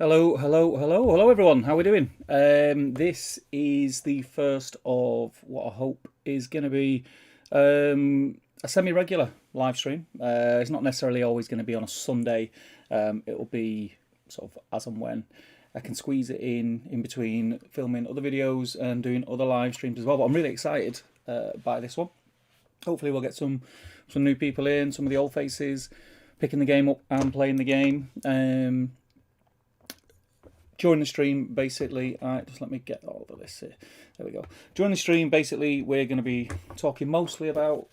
Hello, hello, hello, hello, everyone. How are we doing? This is the first of what I hope is going to be a semi-regular live stream. It's not necessarily always going to be on a Sunday. It'll be sort of as and when I can squeeze it in between filming other videos and doing other live streams as well. But I'm really excited by this one. Hopefully, we'll get some new people in, some of the old faces picking the game up and playing the game. During the stream, basically, just let me get all of this here. There we go. During the stream, basically, we're going to be talking mostly about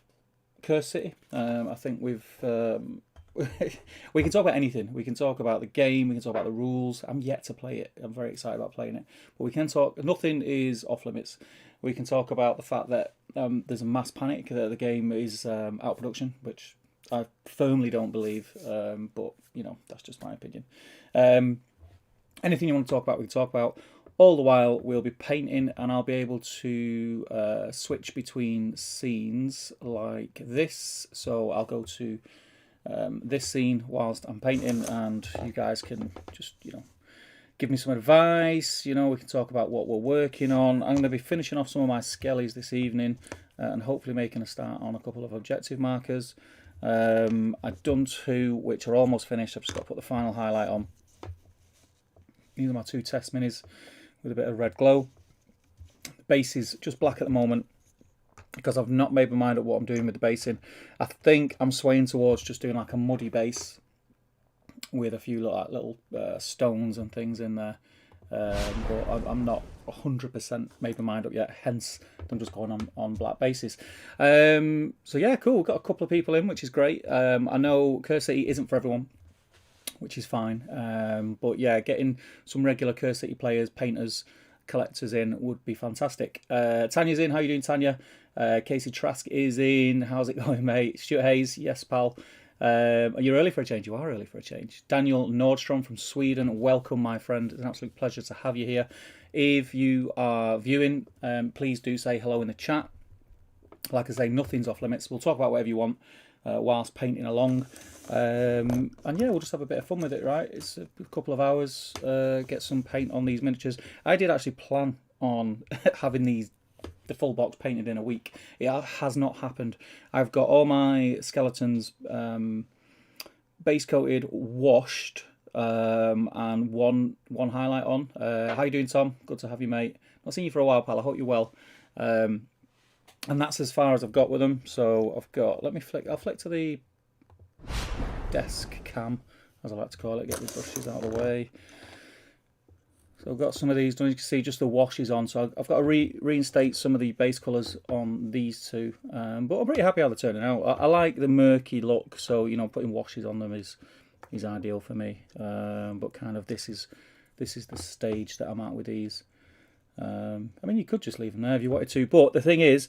Curse City. I think we can talk about anything. We can talk about the game. We can talk about the rules. I'm yet to play it. I'm very excited about playing it. But we can talk. Nothing is off limits. We can talk about the fact that there's a mass panic that the game is out of production, which I firmly don't believe. But that's just my opinion. Anything you want to talk about, we can talk about. All the while, we'll be painting, and I'll be able to switch between scenes like this. So I'll go to this scene whilst I'm painting, and you guys can just, give me some advice. We can talk about what we're working on. I'm going to be finishing off some of my skellies this evening, and hopefully making a start on a couple of objective markers. I've done two, which are almost finished. I've just got to put the final highlight on. These are my two test minis with a bit of red glow. The base is just black at the moment because I've not made my mind up what I'm doing with the basing. I think I'm swaying towards just doing like a muddy base with a few little stones and things in there. But I'm not 100% made my mind up yet, hence I'm just going on black bases. So yeah, cool. We've got a couple of people in, which is great. I know Curse City isn't for everyone, which is fine. But yeah, getting some regular Curse City players, painters, collectors in would be fantastic. Tanya's in. How you doing, Tanya? Casey Trask is in. How's it going, mate? Stuart Hayes. Yes, pal. Are you early for a change? You are early for a change. Daniel Nordstrom from Sweden. Welcome, my friend. It's an absolute pleasure to have you here. If you are viewing, please do say hello in the chat. Like I say, nothing's off limits. We'll talk about whatever you want whilst painting along. And yeah, we'll just have a bit of fun with it, right? It's a couple of hours, get some paint on these miniatures. I did actually plan on having the full box painted in a week. It has not happened. I've got all my skeletons base coated, washed, and one highlight on. How you doing, Tom? Good to have you, mate. Not seen you for a while, pal. I hope you're well. And that's as far as I've got with them. So I've got, I'll flick to the desk cam, as I like to call it, get the brushes out of the way. So I've got some of these done. You can see just the washes on. So I've got to reinstate some of the base colours on these two. But I'm pretty happy how they're turning out. I like the murky look, so putting washes on them is ideal for me. But kind of this is the stage that I'm at with these. I mean, you could just leave them there if you wanted to, but the thing is,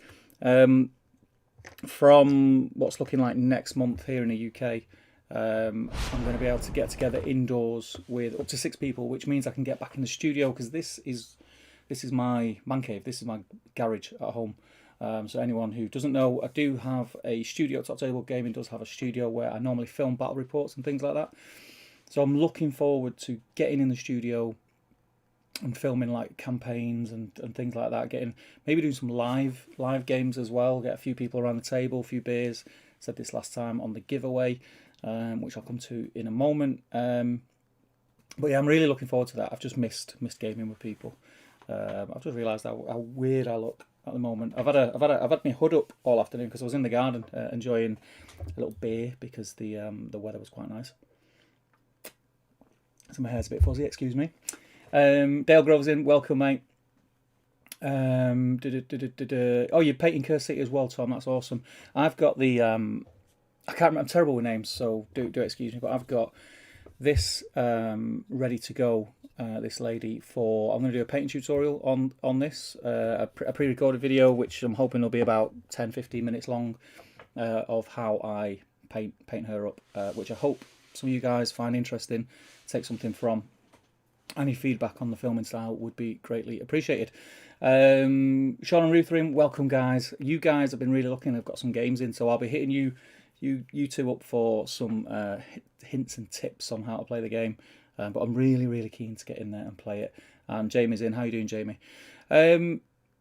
from what's looking like next month here in the UK, I'm going to be able to get together indoors with up to 6 people, which means I can get back in the studio, because this is my man cave. This is my garage at home. So anyone who doesn't know, I do have a studio. Top Table Gaming does have a studio where I normally film battle reports and things like that. So I'm looking forward to getting in the studio and filming like campaigns and things like that. Maybe doing some live games as well. Get a few people around the table, a few beers. Said this last time on the giveaway, which I'll come to in a moment. But yeah, I'm really looking forward to that. I've just missed gaming with people. I've just realised how weird I look at the moment. I've had my hood up all afternoon because I was in the garden enjoying a little beer because the weather was quite nice. So my hair's a bit fuzzy. Excuse me. Dale Grove's in. Welcome, mate. Oh, you're painting Curse City as well, Tom. That's awesome. I've got the I can't remember. I'm terrible with names, so do excuse me. But I've got this ready to go. This lady for. I'm going to do a painting tutorial on this. A pre-recorded video, which I'm hoping will be about 10-15 minutes long, of how I paint her up. Which I hope some of you guys find interesting. Take something from. Any feedback on the filming style would be greatly appreciated. Sean and Ruth are in. Welcome, guys. You guys have been really looking. I've got some games in, so I'll be hitting you you two up for some hints and tips on how to play the game. But I'm really keen to get in there and play it. And Jamie's in. How you doing, Jamie?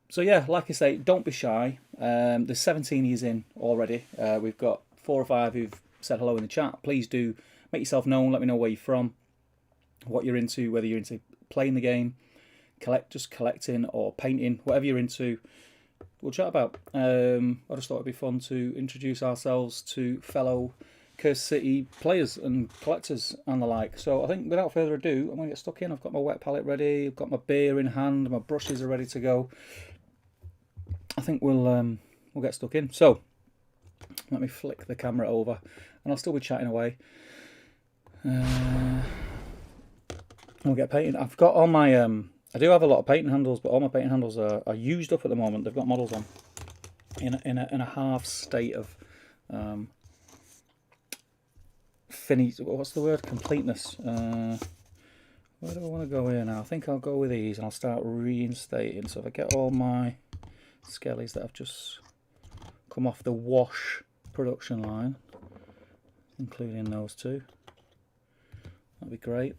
So yeah, like I say, don't be shy. There's 17 years in already. We've got 4 or 5 who've said hello in the chat. Please do make yourself known. Let me know where you're from, what you're into, whether you're into playing the game, just collecting or painting, whatever you're into. We'll chat about. I just thought it'd be fun to introduce ourselves to fellow Curse City players and collectors and the like. So I think without further ado, I'm going to get stuck in. I've got my wet palette ready. I've got my beer in hand. My brushes are ready to go. I think we'll get stuck in. So let me flick the camera over, and I'll still be chatting away. We'll get painting. I've got all my. I do have a lot of painting handles, but all my painting handles are used up at the moment. They've got models on in a half state of finish. What's the word? Completeness. Where do I want to go here now? I think I'll go with these, and I'll start reinstating. So if I get all my skellies that have just come off the wash production line, including those two, that'd be great.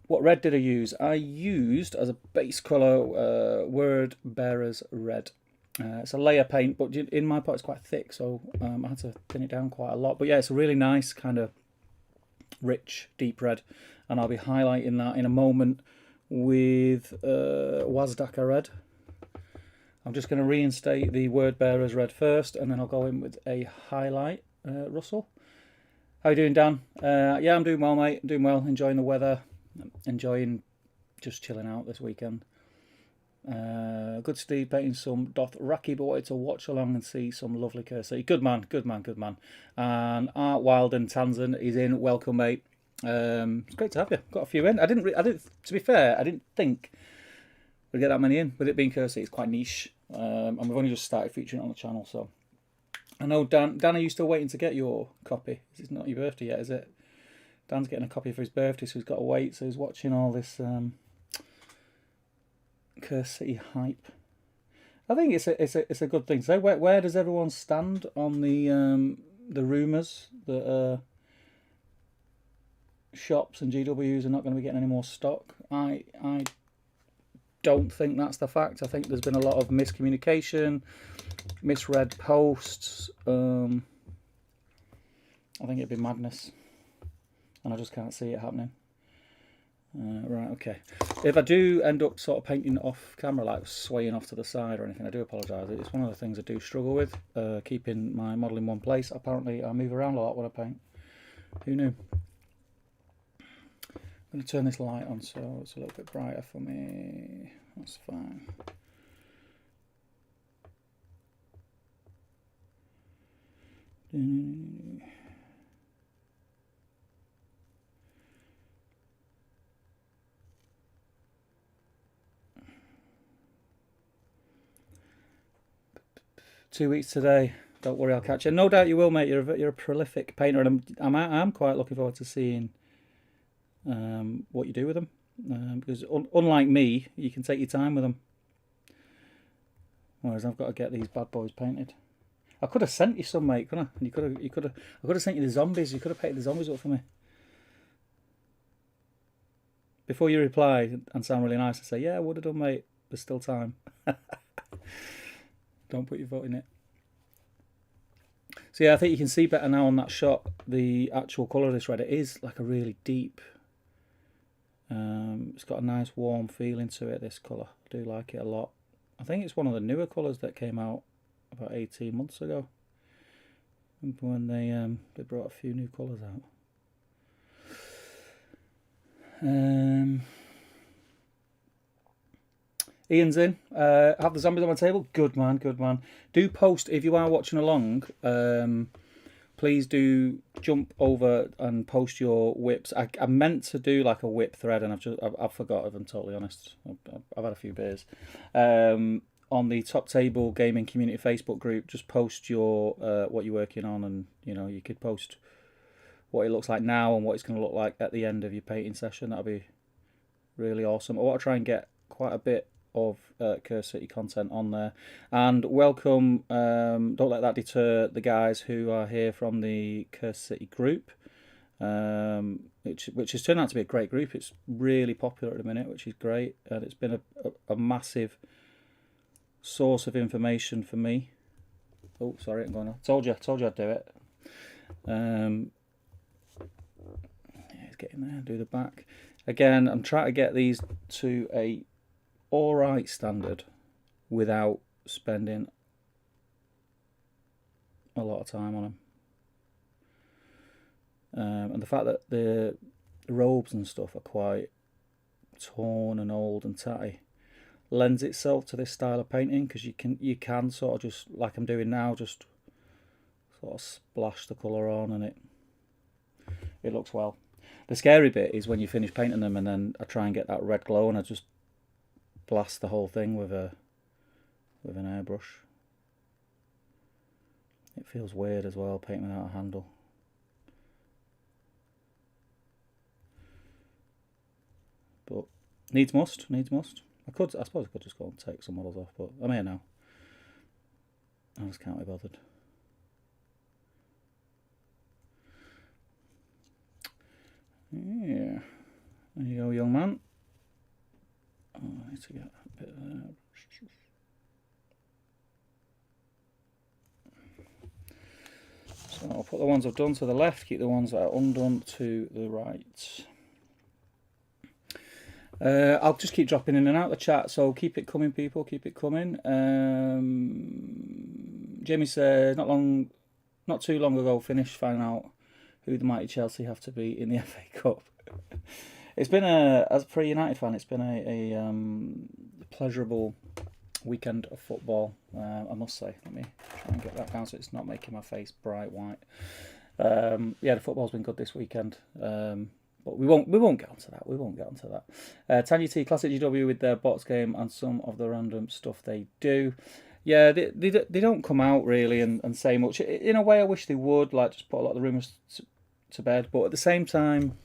What red did I use? I used as a base colour Word Bearers Red. It's a layer paint, but in my pot it's quite thick, so I had to thin it down quite a lot. But yeah, it's a really nice kind of rich, deep red, and I'll be highlighting that in a moment with Wazdaka Red. I'm just going to reinstate the Word Bearers Red first, and then I'll go in with a highlight. Russell, how you doing, Dan? Yeah, I'm doing well, mate. I'm doing well, enjoying the weather, enjoying just chilling out this weekend. Good Steve painting some Dothraki, but wanted to watch along and see some lovely Curse City. Good man, good man, good man. And Art Wilden Tanzan is in. Welcome, mate. It's great to have you. Got a few in. I didn't. To be fair, I didn't think we'd get that many in. With it being Curse City, it's quite niche, and we've only just started featuring it on the channel. So I know Dan. Dan, are you still waiting to get your copy? It's not your birthday yet, is it? Dan's getting a copy for his birthday, so he's got to wait. So he's watching all this Curse City hype. I think it's a good thing. So where does everyone stand on the rumours that shops and GWs are not going to be getting any more stock? I don't think that's the fact. I think there's been a lot of miscommunication, misread posts. I think it'd be madness, and I just can't see it happening. Right, okay. If I do end up sort of painting off camera, like swaying off to the side or anything, I do apologise. It's one of the things I do struggle with, keeping my model in one place. Apparently I move around a lot when I paint. Who knew? I'm going to turn this light on so it's a little bit brighter for me. That's fine. 2 weeks today. Don't worry, I'll catch you. No doubt you will, mate. You're a prolific painter, and I'm quite looking forward to seeing what you do with them. Because unlike me, you can take your time with them. Whereas I've got to get these bad boys painted. I could have sent you some, mate, couldn't I? And I could have sent you the zombies. You could have painted the zombies up for me. Before you reply and sound really nice, I say, yeah, I would have done, mate. There's still time. Don't put your foot in it. So yeah, I think you can see better now on that shot the actual colour of this red. It is like a really deep. It's got a nice warm feeling to it, this colour. I do like it a lot. I think it's one of the newer colours that came out about 18 months ago. When they brought a few new colours out. Ian's in. Have the zombies on my table. Good man, good man. Do post if you are watching along. Please do jump over and post your whips. I meant to do like a whip thread, and I've forgot. If I'm totally honest, I've had a few beers. On the Top Table Gaming Community Facebook group, just post your what you're working on, and you could post what it looks like now and what it's going to look like at the end of your painting session. That'll be really awesome. I want to try and get quite a bit of Curse City content on there. And welcome, don't let that deter the guys who are here from the Curse City group, which has turned out to be a great group. It's really popular at the minute, which is great, and it's been a massive source of information for me. Oh, sorry, I'm going on. Told you I'd do it. Let's get in there and do the back. Again, I'm trying to get these to a alright standard without spending a lot of time on them. And the fact that the robes and stuff are quite torn and old and tatty lends itself to this style of painting, because you can sort of just, like I'm doing now, just sort of splash the colour on, and it looks well. The scary bit is when you finish painting them and then I try and get that red glow and I just blast the whole thing with an airbrush. It feels weird as well, painting without a handle. But needs must. I suppose I could just go and take some models off, but I'm here now. I just can't be bothered. Yeah, there you go, young man. Oh, I need to get a bit of that. So I'll put the ones I've done to the left, keep the ones that are undone to the right. I'll just keep dropping in and out the chat, so keep it coming, people, keep it coming. Jamie said, not too long ago, finished finding out who the mighty Chelsea have to beat in the FA Cup. It's been as a United fan, it's been a pleasurable weekend of football, I must say. Let me try and get that down so it's not making my face bright white. Yeah, the football's been good this weekend, but we won't get onto that. Tanya T, Classic GW with their box game and some of the random stuff they do. Yeah, they don't come out really and say much. In a way, I wish they would, like, just put a lot of the rumours to bed. But at the same time,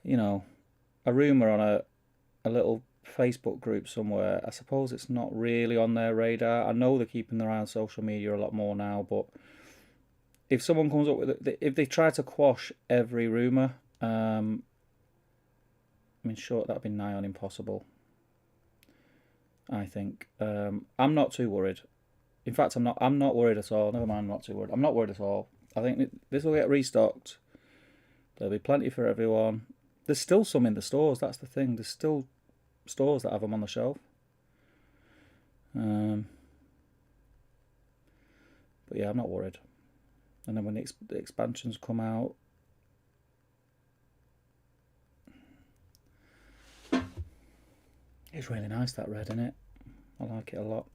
you know, a rumour on a little Facebook group somewhere, I suppose it's not really on their radar. I know they're keeping their eye on social media a lot more now, but if someone comes up with it, if they try to quash every rumour, I mean, sure, that'd be nigh on impossible, I think. I'm not too worried. In fact, I'm not worried at all. Never mind, I'm not too worried. I'm not worried at all. I think this will get restocked. There'll be plenty for everyone. There's still some in the stores. That's the thing. There's still stores that have them on the shelf. But yeah, I'm not worried. And then when the expansions come out, it's really nice, that red, isn't it? I like it a lot.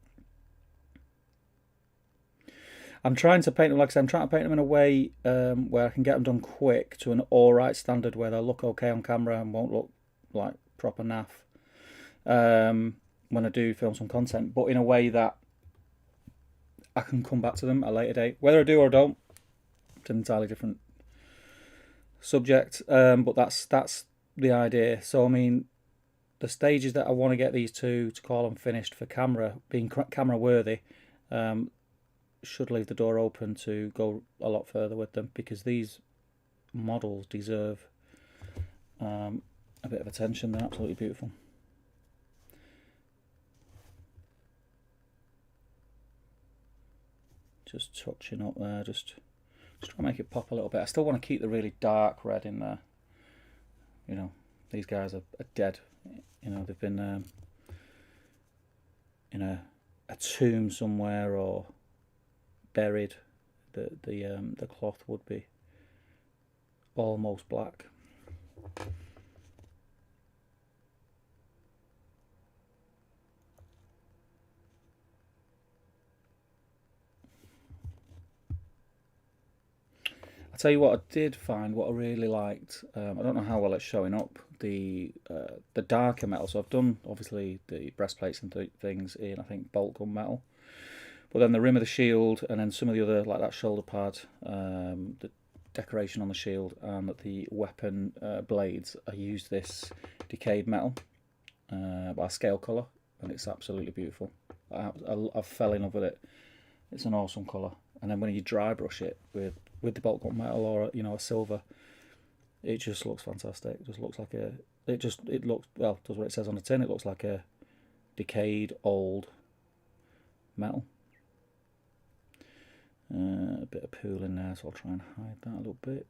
I'm trying to paint them, like I said, I'm trying to paint them in a way where I can get them done quick to an alright standard where they'll look okay on camera and won't look like proper naff when I do film some content, but in a way that I can come back to them at a later date. Whether I do or don't, it's an entirely different subject, but that's the idea. So, I mean, the stages that I want to get these to call them finished for camera, being camera worthy, should leave the door open to go a lot further with them, because these models deserve a bit of attention. They're absolutely beautiful. Just touching up there, just try to make it pop a little bit. I still want to keep the really dark red in there. You know, these guys are dead. You know, they've been in a tomb somewhere or buried. The cloth would be almost black. I'll tell you what I did find, what I really liked. I don't know how well it's showing up, the darker metal. So I've done, obviously, the breastplates and things in, I think, bolt gun metal. But then the rim of the shield, and then some of the other, like that shoulder pad, the decoration on the shield, and the weapon blades, I used this decayed metal. by Scale Colour, and it's absolutely beautiful. I fell in love with it. It's an awesome colour. And then when you dry brush it with the bulk metal or a silver, it just looks fantastic. It just looks like it looks, well, does what it says on the tin. It looks like a decayed old metal. A bit of pool in there, so I'll try and hide that a little bit.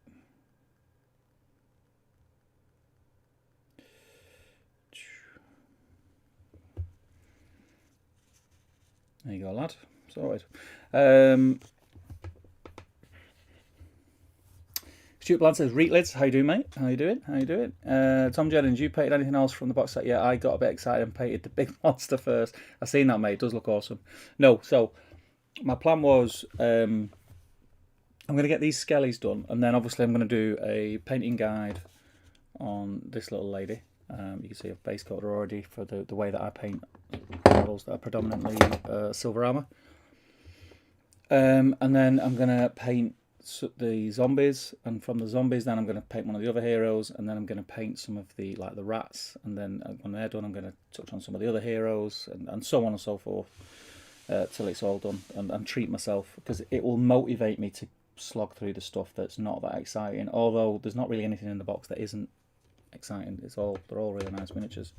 There you go, lad. Sorted. Stuart Bland says, Reetlids, how you doing, mate? How you doing? Tom Jennings, you painted anything else from the box set? Yeah, I got a bit excited and painted the big monster first. I've seen that, mate. It does look awesome. No, so my plan was I'm going to get these skellies done, and then obviously I'm going to do a painting guide on this little lady. You can see I've base coated her already for the way that I paint models that are predominantly silver armour. And then I'm going to paint the zombies, and from the zombies then I'm going to paint one of the other heroes, and then I'm going to paint some of the rats, and then when they're done I'm going to touch on some of the other heroes, and so on and so forth, till it's all done, and treat myself, because it will motivate me to slog through the stuff that's not that exciting, although there's not really anything in the box that isn't exciting. They're all really nice miniatures.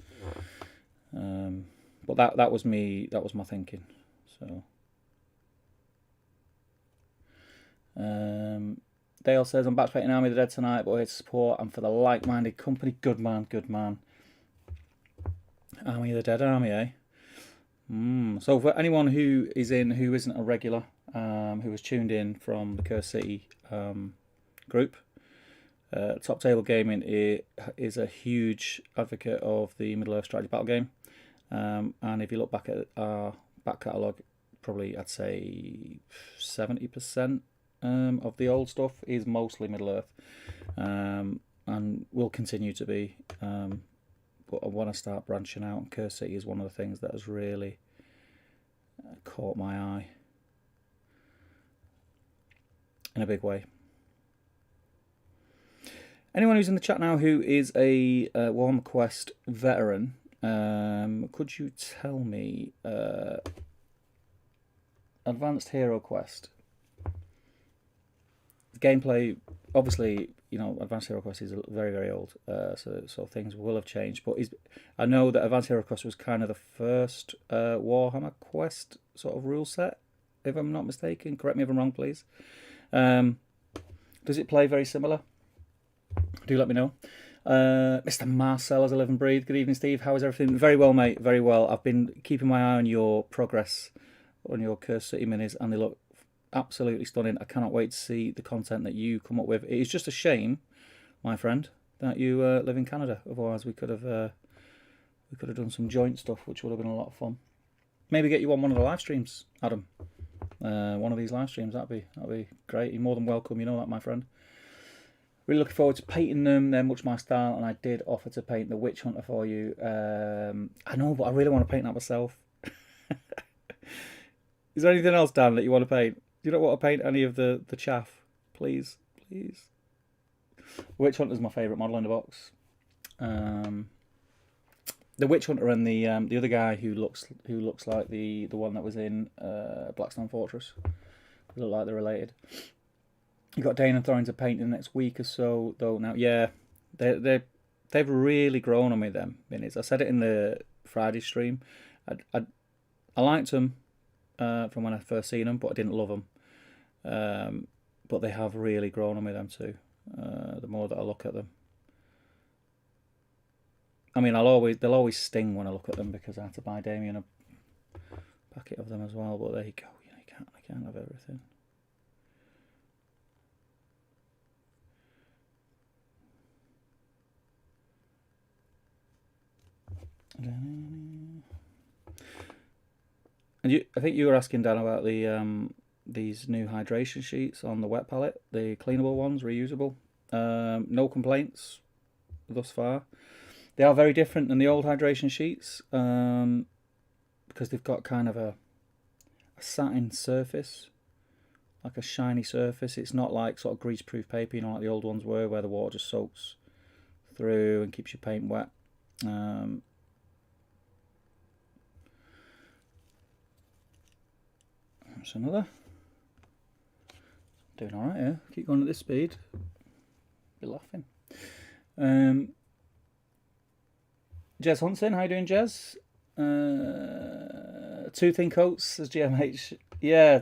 But that was my thinking. So Dale says, I'm back to painting Army of the Dead tonight, but here to support and for the like-minded company. Good man. Army of the Dead army, eh? So for anyone who isn't a regular, who was tuned in from the Curse City group, Top Table Gaming is a huge advocate of the Middle-earth strategy battle game, and if you look back at our back catalogue, probably I'd say 70% of the old stuff is mostly Middle-earth, and will continue to be. But I want to start branching out, and Curse City is one of the things that has really caught my eye in a big way. Anyone who's in the chat now who is a Warhammer Quest veteran, could you tell me Advanced Hero Quest? The gameplay, obviously, Advanced Hero Quest is very, very old, so things will have changed. But I know that Advanced Hero Quest was kind of the first Warhammer Quest sort of rule set, if I'm not mistaken. Correct me if I'm wrong, please. Does it play very similar? Do let me know. Mr. Marcel, as I live and breathe. Good evening, Steve. How is everything? Very well, mate. Very well. I've been keeping my eye on your progress on your Curse City minis, and they look absolutely stunning. I cannot wait to see the content that you come up with. It is just a shame, my friend, that you live in Canada. Otherwise, we could have done some joint stuff, which would have been a lot of fun. Maybe get you on one of the live streams, Adam. One of these live streams, that'd be great. You're more than welcome. You know that, my friend. Really looking forward to painting them. They're much my style, and I did offer to paint the Witch Hunter for you. I know, but I really want to paint that myself. Is there anything else, Dan, that you want to paint? You don't want to paint any of the chaff, please. Witch Hunter's my favourite model in the box. The Witch Hunter and the other guy who looks like the one that was in Blackstone Fortress. They look like they're related. You got Dane and Thorin to paint in the next week or so, though. Now, yeah, they've really grown on me. Them minis. I said it in the Friday stream. I liked them from when I first seen them, but I didn't love them. But they have really grown on me, them too. The more that I look at them, I mean, they'll always sting when I look at them, because I had to buy Damien a packet of them as well. But there you go. You can't have everything. And I think you were asking, Dan, about the these new hydration sheets on the wet palette, the cleanable ones, reusable. No complaints thus far. They are very different than the old hydration sheets, because they've got kind of a satin surface, like a shiny surface. It's not like sort of grease-proof paper, like the old ones were, where the water just soaks through and keeps your paint wet. That's another. Doing alright here. Keep going at this speed. Be laughing. Jez Hunson, how you doing, Jez? Two thin coats, says GMH. Yeah,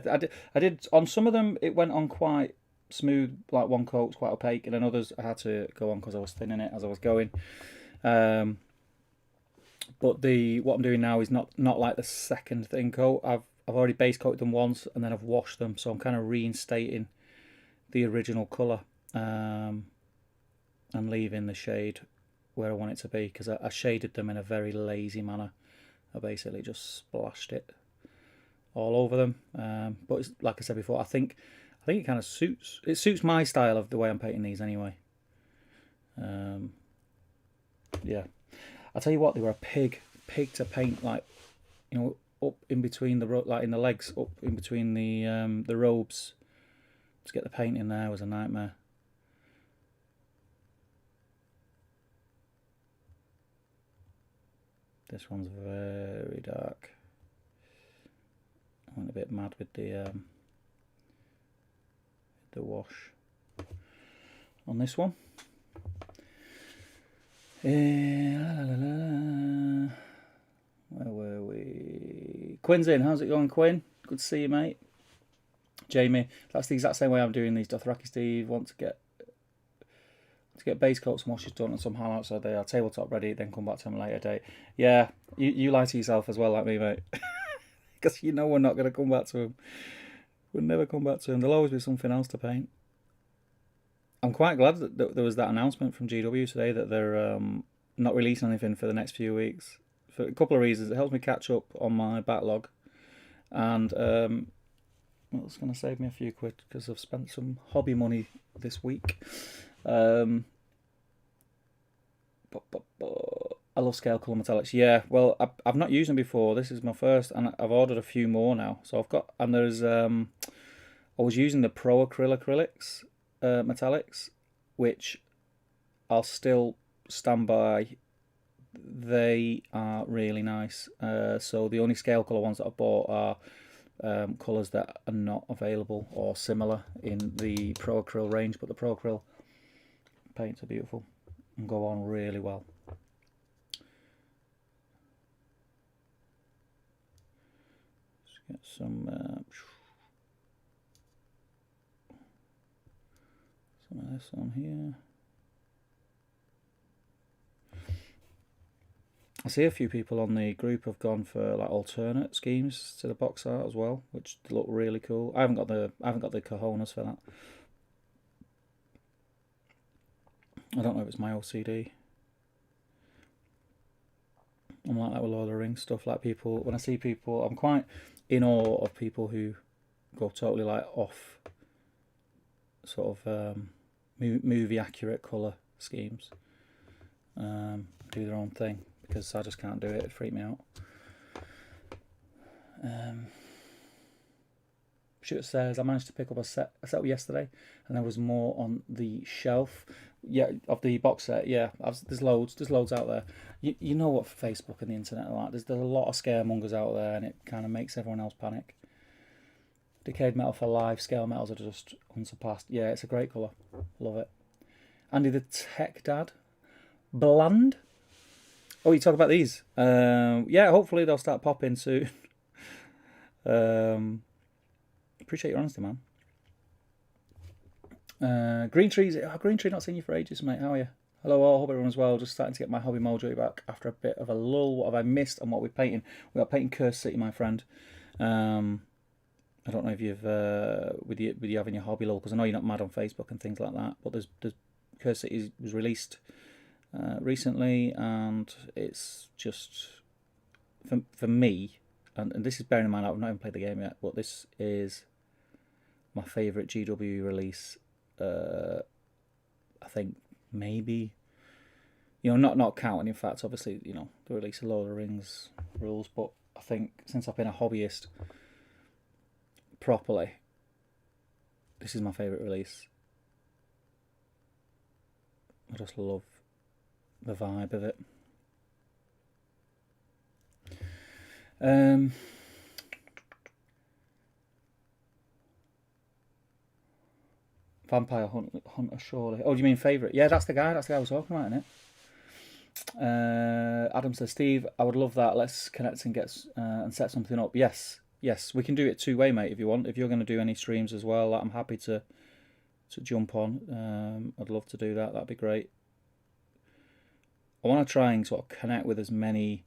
I did. On some of them, it went on quite smooth, like one coat's quite opaque, and then others I had to go on because I was thinning it as I was going. But what I'm doing now is not like the second thin coat. I've already base coated them once, and then I've washed them, so I'm kind of reinstating the original colour, and leaving the shade where I want it to be, because I shaded them in a very lazy manner. I basically just splashed it all over them. But it's, like I said before, I think it kind of suits my style of the way I'm painting these anyway. Yeah, I'll tell you what, they were a pig to paint, like, you know, up in between like in the legs, up in between the robes. To get the paint in there was a nightmare. This one's very dark. I went a bit mad with the wash on this one. Where were we? Quinn's in. How's it going, Quinn? Good to see you, mate. Jamie, that's the exact same way I'm doing these. Dothraki Steve want to get base coats and washes done and some highlights so they are tabletop ready, then come back to them at a later date. Yeah, you lie to yourself as well, like me, mate. Because you know we're not going to come back to them. We'll never come back to them. There'll always be something else to paint. I'm quite glad that there was that announcement from GW today that they're not releasing anything for the next few weeks. For a couple of reasons. It helps me catch up on my backlog. And well, it's going to save me a few quid because I've spent some hobby money this week. I love scale colour metallics. Yeah, well, I've not used them before. This is my first, and I've ordered a few more now. So I've got, and there's I was using the Pro acrylics metallics, which I'll still stand by. They are really nice. So the only scale colour ones that I bought are colours that are not available or similar in the Pro Acryl range, but the Pro Acryl paints are beautiful and go on really well. Let's get some of this on here. I see a few people on the group have gone for like alternate schemes to the box art as well, which look really cool. I haven't got the cojones for that. I don't know if it's my OCD. I'm like that with Lord of the Rings stuff. Like people, when I see people, I'm quite in awe of people who go totally like off sort of movie accurate colour schemes. Do their own thing, because I just can't do it. It'd freak me out. Shooter says I managed to pick up a set yesterday, and there was more on the shelf. Yeah, of the box set. Yeah, there's loads out there. You know what Facebook and the internet are like. There's a lot of scaremongers out there, and it kind of makes everyone else panic. Decayed metal for life. Scale metals are just unsurpassed. Yeah, it's a great colour. Love it. Andy the Tech Dad. Bland. Oh, you talk about these? Yeah, hopefully they'll start popping soon. Appreciate your honesty, man. Green Tree, not seen you for ages, mate. How are you? Hello all, hope everyone's well. Just starting to get my hobby mojo back after a bit of a lull. What have I missed and what we're painting? We are painting Cursed City, my friend. I don't know if you've with you having your hobby lull, because I know you're not mad on Facebook and things like that. But there's Cursed City was released recently, and it's just for me. And this is bearing in mind I've not even played the game yet, but this is my favourite GW release. I think maybe, not counting, in fact, obviously, the release of Lord of the Rings rules, but I think since I've been a hobbyist properly, this is my favourite release. I just love the vibe of it. Vampire Hunter, surely. Oh, do you mean favourite? Yeah, that's the guy. That's the guy I was talking about, isn't it? Adam says, Steve, I would love that. Let's connect and get and set something up. Yes, yes, we can do it two-way, mate, if you want. If you're going to do any streams as well, I'm happy to jump on. I'd love to do that. That'd be great. I want to try and sort of connect with as many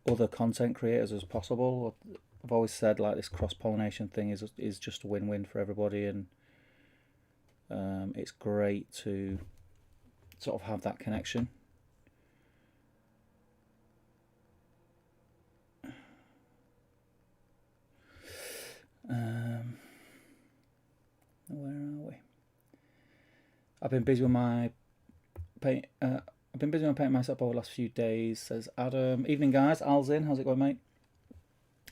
other content creators as possible. I've always said like this cross-pollination thing is just a win-win for everybody, and it's great to sort of have that connection. Where are we? I've been busy with my paint. I've been busy with painting myself over the last few days. Says Adam. Evening, guys. Al's in. How's it going, mate?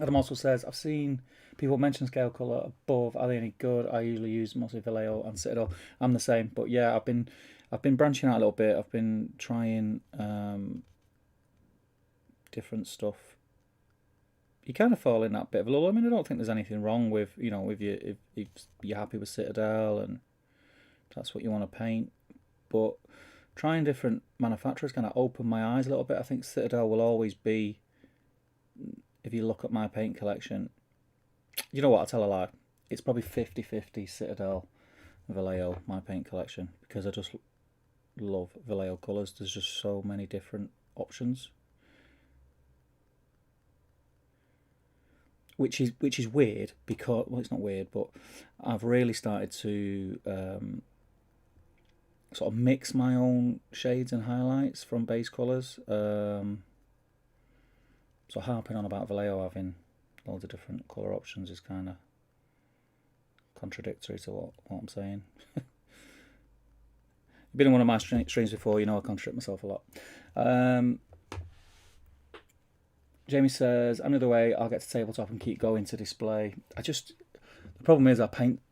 Adam also says, I've seen people mention scale colour above. Are they any good? I usually use mostly Vallejo and Citadel. I'm the same, but yeah, I've been branching out a little bit. I've been trying different stuff. You kind of fall in that bit of a lull. I mean, I don't think there's anything wrong with, you know, if you're happy with Citadel and that's what you want to paint. But trying different manufacturers kind of opened my eyes a little bit. I think Citadel will always be, if you look at my paint collection, you know what, I'll tell a lie. It's probably 50-50 Citadel, Vallejo, my paint collection, because I just love Vallejo colours. There's just so many different options. Which is weird because, well, it's not weird, but I've really started to sort of mix my own shades and highlights from base colours. So harping on about Vallejo having loads of different colour options is kind of contradictory to what I'm saying. You've been in one of my streams before, you know I contradict myself a lot. Jamie says, another way, I'll get to tabletop and keep going to display. The problem is I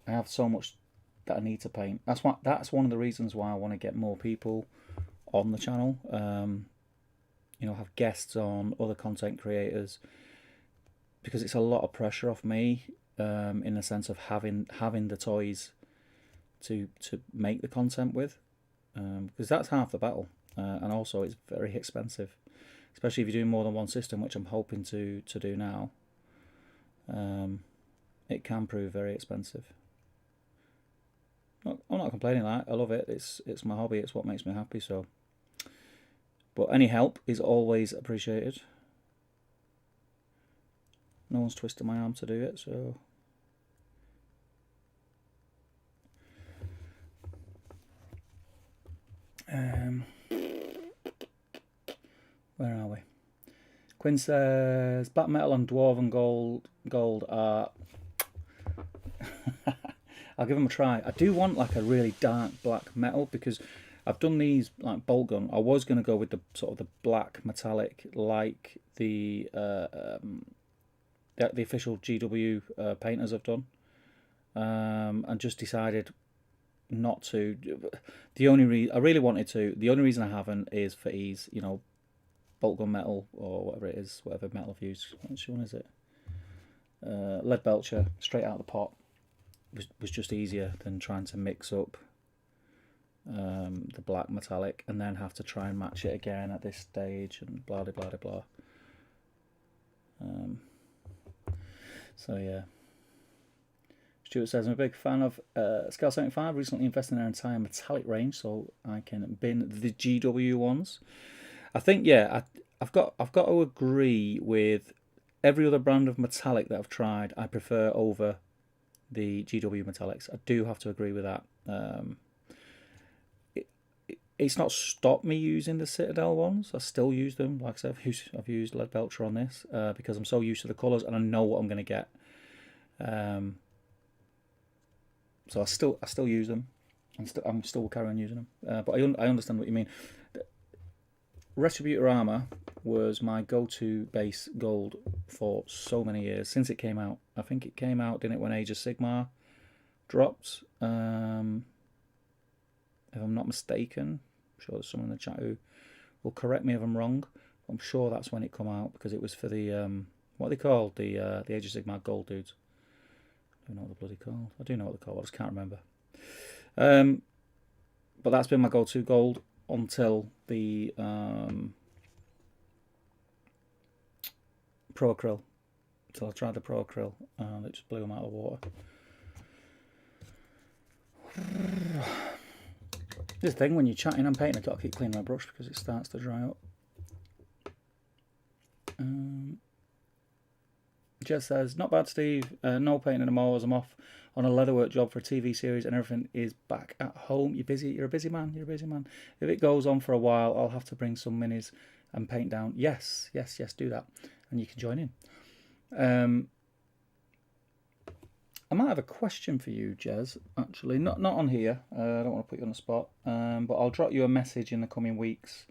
have so much that I need to paint. That's one of the reasons why I want to get more people on the channel. You know, have guests on, other content creators, because it's a lot of pressure off me, in the sense of having the toys to make the content with, because that's half the battle, and also it's very expensive. Especially if you're doing more than one system, which I'm hoping to do now. It can prove very expensive. I'm not complaining. I love it. It's my hobby. It's what makes me happy. So, but any help is always appreciated. No one's twisted my arm to do it, so. Where are we? Quinn says black metal and dwarven gold are. I'll give them a try. I do want like a really dark black metal, because I've done these like bolt gun. I was going to go with the sort of the black metallic, like the official GW painters have done, and just decided not to. The only reason I really wanted to, the only reason I haven't is for ease. You know, bolt gun metal or whatever it is, whatever metal I've used. Which one is it? Lead Belcher, straight out of the pot, was just easier than trying to mix up the black metallic and then have to try and match it again at this stage and blah blah blah blah. So yeah. Stuart says, I'm a big fan of Scale 75. Recently invested in their entire metallic range, so I can bin the GW ones. I think, yeah, I've got to agree with every other brand of metallic that I've tried. I prefer over the GW metallics. I do have to agree with that. It's not stopped me using the Citadel ones. I still use them. Like I said, I've used Lead Belcher on this because I'm so used to the colours and I know what I'm going to get. So I still use them. I'm still carrying on using them. But I understand what you mean. Retributor Armour was my go-to base gold for so many years, since it came out. I think it came out, didn't it, when Age of Sigmar dropped? If I'm not mistaken. I'm sure there's someone in the chat who will correct me if I'm wrong. I'm sure that's when it come out, because it was for the, what are they called? The Age of Sigmar gold dudes. I don't know what they're bloody called. I do know what they're called, I just can't remember. But that's been my go-to gold until the Pro Acryl. Until I tried the Pro Acryl and it just blew them out of the water. This thing when you're chatting and painting, I've got to keep cleaning my brush because it starts to dry up. Jez says, not bad, Steve. No painting anymore as I'm off on a leatherwork job for a TV series and everything is back at home. You're busy. You're a busy man. You're a busy man. If it goes on for a while, I'll have to bring some minis and paint down. Yes, do that. And you can join in. I might have a question for you, Jez, actually. Not on here. I don't want to put you on the spot. But I'll drop you a message in the coming weeks.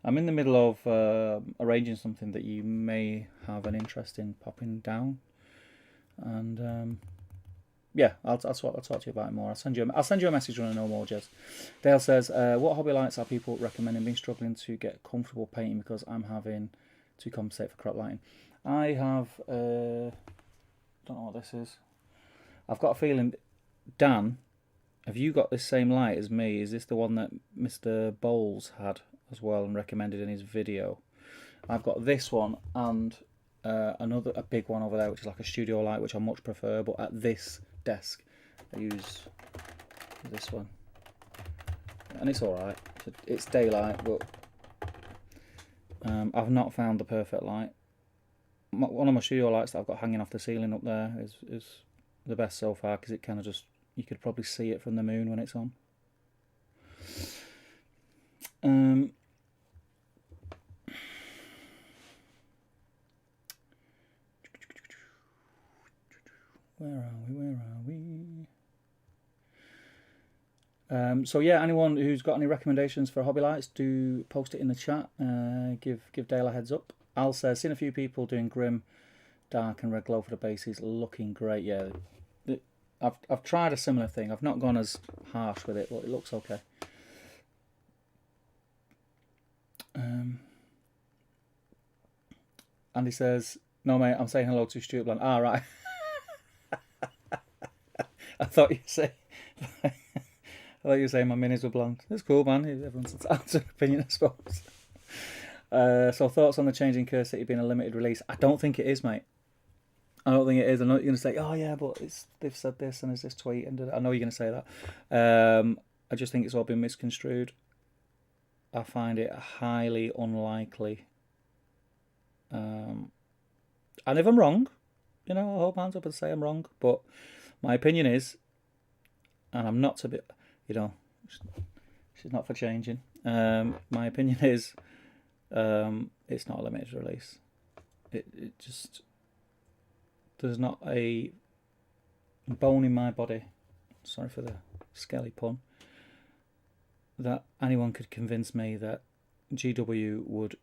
I'm in the middle of arranging something that you may have an interest in popping down, and yeah, I'll talk to you about it more. I'll send you a message when I know more, Jez. Dale says, what hobby lights are people recommending? Been struggling to get comfortable painting because I'm having to compensate for crap lighting. I have don't know what this is. I've got a feeling, Dan, have you got this same light as me? Is this the one that Mr. Bowles had as well and recommended in his video? I've got this one and a big one over there, which is like a studio light, which I much prefer. But at this desk, I use this one, and it's all right. It's daylight, but I've not found the perfect light. One of my studio lights that I've got hanging off the ceiling up there is the best so far because it kind of just, you could probably see it from the moon when it's on. Where are we? So yeah, anyone who's got any recommendations for hobby lights, do post it in the chat. Give Dale a heads up. Al says, seen a few people doing grim, dark and red glow for the bases, looking great. Yeah, I've tried a similar thing. I've not gone as harsh with it, but it looks okay. Andy says, no mate, I'm saying hello to Stuart Bland. Ah, right. I thought you say. I thought you were saying my minis were bland. That's cool, man. Everyone's entitled to an opinion, I suppose. So thoughts on the changing Curse City being a limited release? I don't think it is, mate. I don't think it is. I know you're going to say, oh yeah, but they've said this and there's this tweet, and I know you're going to say that. I just think it's all been misconstrued. I find it highly unlikely. And if I'm wrong, I'll hold my hands up and say I'm wrong. But my opinion is, and I'm not to be, she's not for changing. My opinion is, it's not a limited release. It just, there's not a bone in my body, sorry for the skelly pun, that anyone could convince me that GW would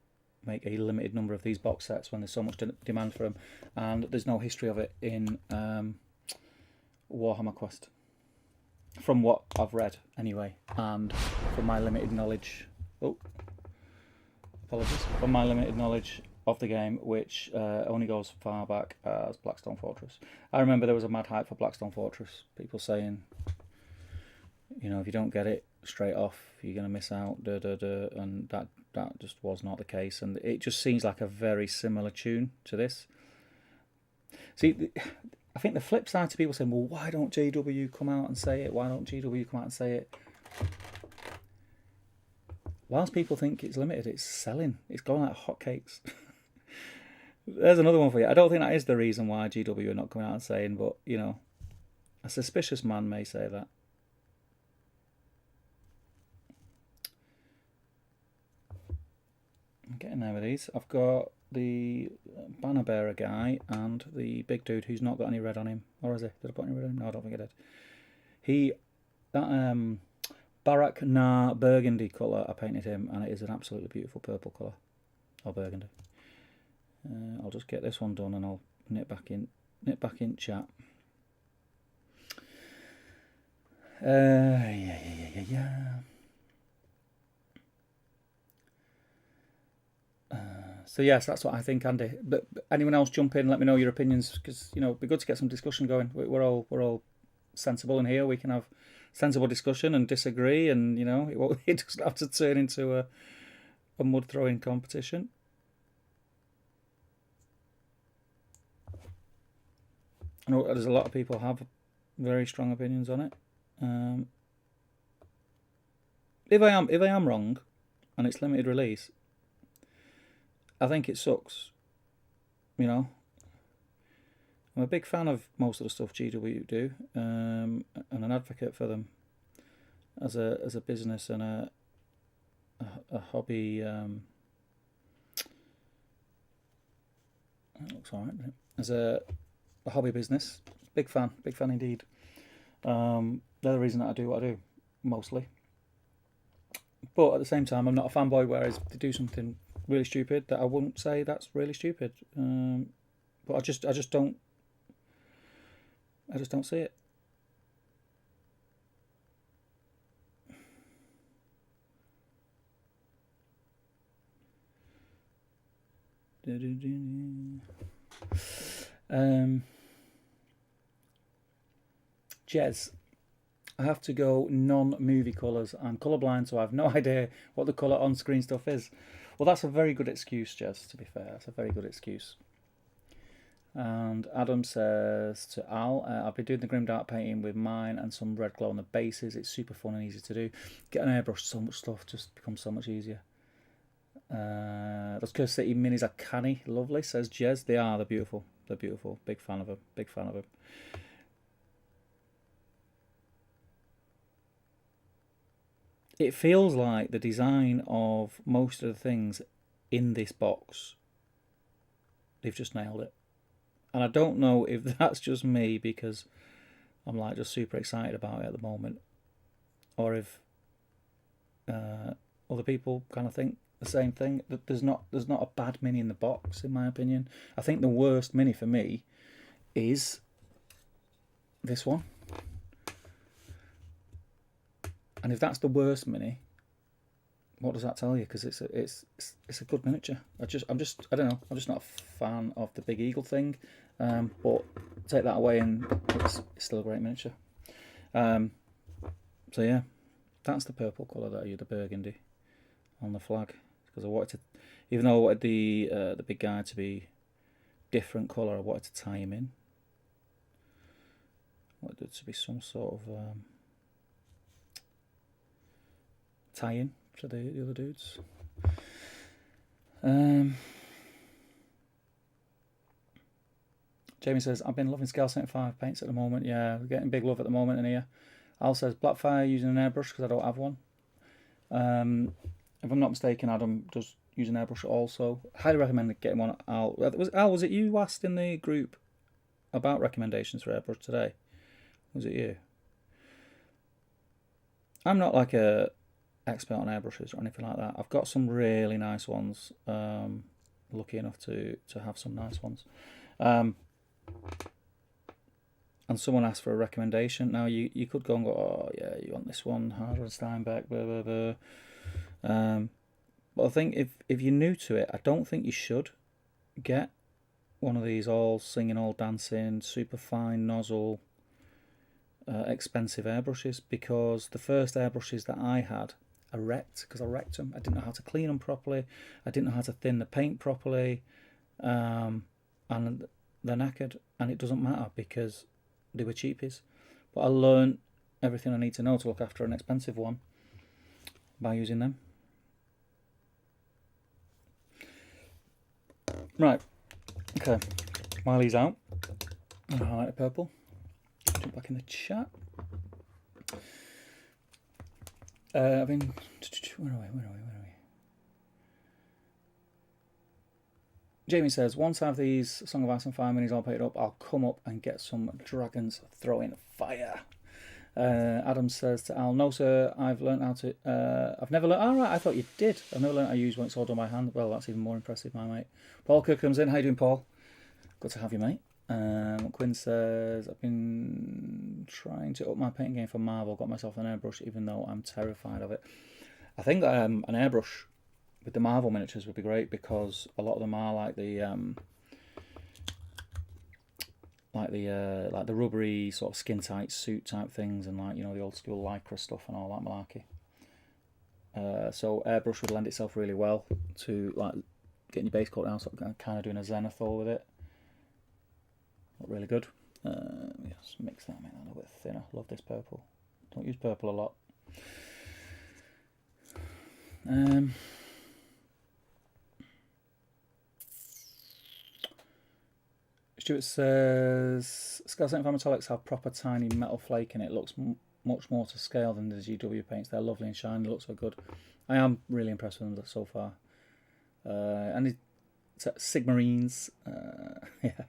make a limited number of these box sets when there's so much demand for them, and there's no history of it in Warhammer Quest, from what I've read anyway, and from my limited knowledge. From my limited knowledge of the game, which only goes far back as Blackstone Fortress. I remember there was a mad hype for Blackstone Fortress. People saying, if you don't get it straight off, you're going to miss out, and that just was not the case. And it just seems like a very similar tune to this. See, I think the flip side to people saying, well, why don't GW come out and say it? Why don't GW come out and say it? Whilst people think it's limited, it's selling. It's going like hotcakes. There's another one for you. I don't think that is the reason why GW are not coming out and saying, but, a suspicious man may say that. I'm getting there with these. I've got the banner bearer guy and the big dude who's not got any red on him. Or is he? Did I put any red on him? No, I don't think I did. That Barak Nar burgundy colour, I painted him, and it is an absolutely beautiful purple colour. Or burgundy. I'll just get this one done and I'll nip back in chat. Yeah. So yes, that's what I think, Andy. But anyone else jump in, let me know your opinions, because it'd be good to get some discussion going. We're all sensible in here. We can have sensible discussion and disagree, and it doesn't have to turn into a mud throwing competition. I know there's a lot of people have very strong opinions on it. If I am wrong, and it's limited release, I think it sucks. I'm a big fan of most of the stuff GW do, and an advocate for them as a business and a hobby. That looks alright, doesn't it? As a hobby business, big fan indeed. They're the reason that I do what I do, mostly. But at the same time, I'm not a fanboy. Whereas they do something really stupid that I wouldn't say that's really stupid. But I just don't see it. Jez, I have to go non-movie colours. I'm colourblind, so I have no idea what the colour on-screen stuff is. Well, that's a very good excuse, Jez, to be fair. That's a very good excuse. And Adam says to Al, I've been doing the grimdark painting with mine and some red glow on the bases. It's super fun and easy to do. Get an airbrush, so much stuff just becomes so much easier. Those Curse City minis are canny. Lovely, says Jez. They're beautiful. They're beautiful. Big fan of them. Big fan of them. It feels like the design of most of the things in this box, they've just nailed it. And I don't know if that's just me because I'm like just super excited about it at the moment, or if other people kind of think the same thing. That there's not a bad mini in the box, in my opinion. I think the worst mini for me is this one. And if that's the worst mini, what does that tell you? Because it's a good miniature. I don't know. I'm just not a fan of the Big Eagle thing. But take that away, and it's still a great miniature. So yeah, that's the purple colour that I used, the burgundy, on the flag, because I wanted to, even though I wanted the big guy to be different colour, I wanted to tie him in. I wanted it to be some sort of tie-in to the other dudes. Jamie says, I've been loving Scale 75 paints at the moment. Yeah, we're getting big love at the moment in here. Al says, Blackfire using an airbrush because I don't have one. If I'm not mistaken, Adam does use an airbrush also. Highly recommend getting one. Al, was it you who asked in the group about recommendations for airbrush today? Was it you? I'm not like a expert on airbrushes or anything like that. I've got some really nice ones. Lucky enough to have some nice ones. And someone asked for a recommendation. Now you could go and go, oh yeah, you want this one, Harder and Steinbeck, blah blah blah. But I think if you're new to it, I don't think you should get one of these all singing, all dancing, super fine nozzle, expensive airbrushes, because the first airbrushes that I had, I wrecked because I wrecked them. I didn't know how to clean them properly. I didn't know how to thin the paint properly, and they're knackered. And it doesn't matter because they were cheapies. But I learned everything I need to know to look after an expensive one by using them. Right. Okay. While he's out, I'm going to highlight the purple. Jump back in the chat. I've been... Where are we? Jamie says, once I have these Song of Ice and Fire minis all painted up, I'll come up and get some dragons throwing fire. Adam says to Al, no sir, I've learned how to... I've never learned... Alright, I thought you did. I've never learned how to use when it's all done by hand. Well, that's even more impressive, my mate. Paul Kirk comes in. How you doing, Paul? Good to have you, mate. Quinn says, I've been trying to up my painting game for Marvel. Got myself an airbrush, even though I'm terrified of it. I think an airbrush with the Marvel miniatures would be great, because a lot of them are like the like the rubbery sort of skin tight suit type things, and like, you know, the old school lycra stuff and all that malarkey. So airbrush would lend itself really well to like getting your base coat down, so kind of doing a zenithal with it. Look really good. Just mix that, make that a little bit thinner. Love this purple. Don't use purple a lot. Stuart says Scales St. Metallics have proper tiny metal flake in it. Looks much more to scale than the GW paints. They're lovely and shiny. Look so good. I am really impressed with them so far. And Sigmarines. Yeah.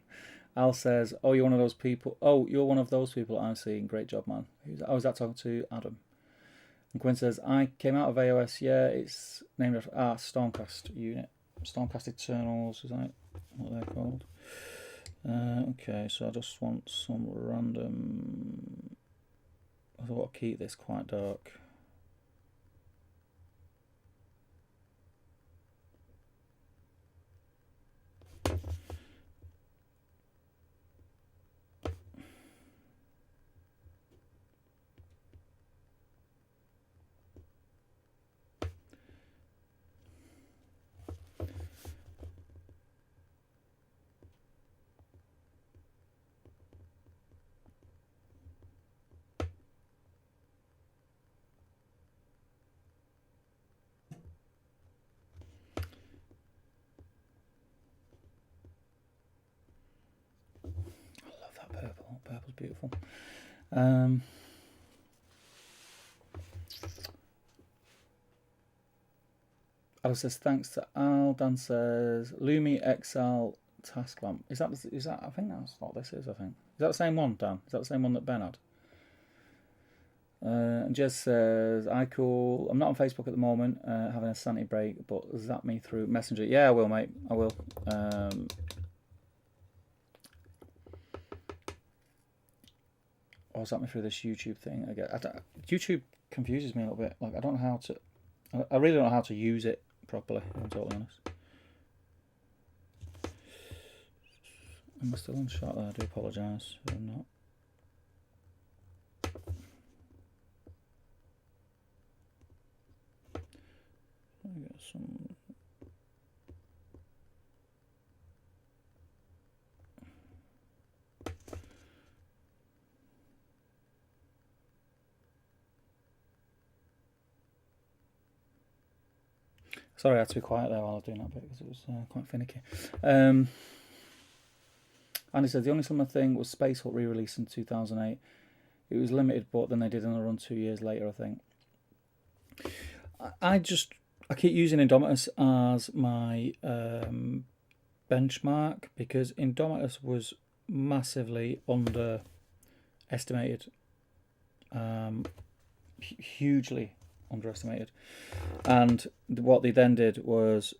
Al says, "Oh, you're one of those people. Oh, you're one of those people I'm seeing. Great job, man." Was that talking to Adam? And Quinn says, "I came out of AOS. Yeah, it's named after Stormcast unit. Stormcast Eternals. Is that what they're called?" Okay, so I just want some random. I thought I'll keep this quite dark. Purple. Purple's beautiful. Al says thanks to Al. Dan says Lumi XL task lamp. Is that? I think that's what this is. I think is that the same one, Dan? Is that the same one that Ben had? And Jez says, "I cool. I'm not on Facebook at the moment, having a sanity break, but zap me through Messenger." Yeah, I will, mate. I will. Or zap me through this YouTube thing. YouTube confuses me a little bit. Like I don't know how to. I really don't know how to use it properly. I'm totally honest. Am I still on shot there? I do apologise if I'm not. I got some. Sorry, I had to be quiet there while I was doing that bit because it was quite finicky. And he said the only summer thing was Space Hulk re-released in 2008. It was limited, but then they did another run 2 years later, I think. I keep using Indomitus as my benchmark because Indomitus was massively underestimated, hugely underestimated. And what they then did was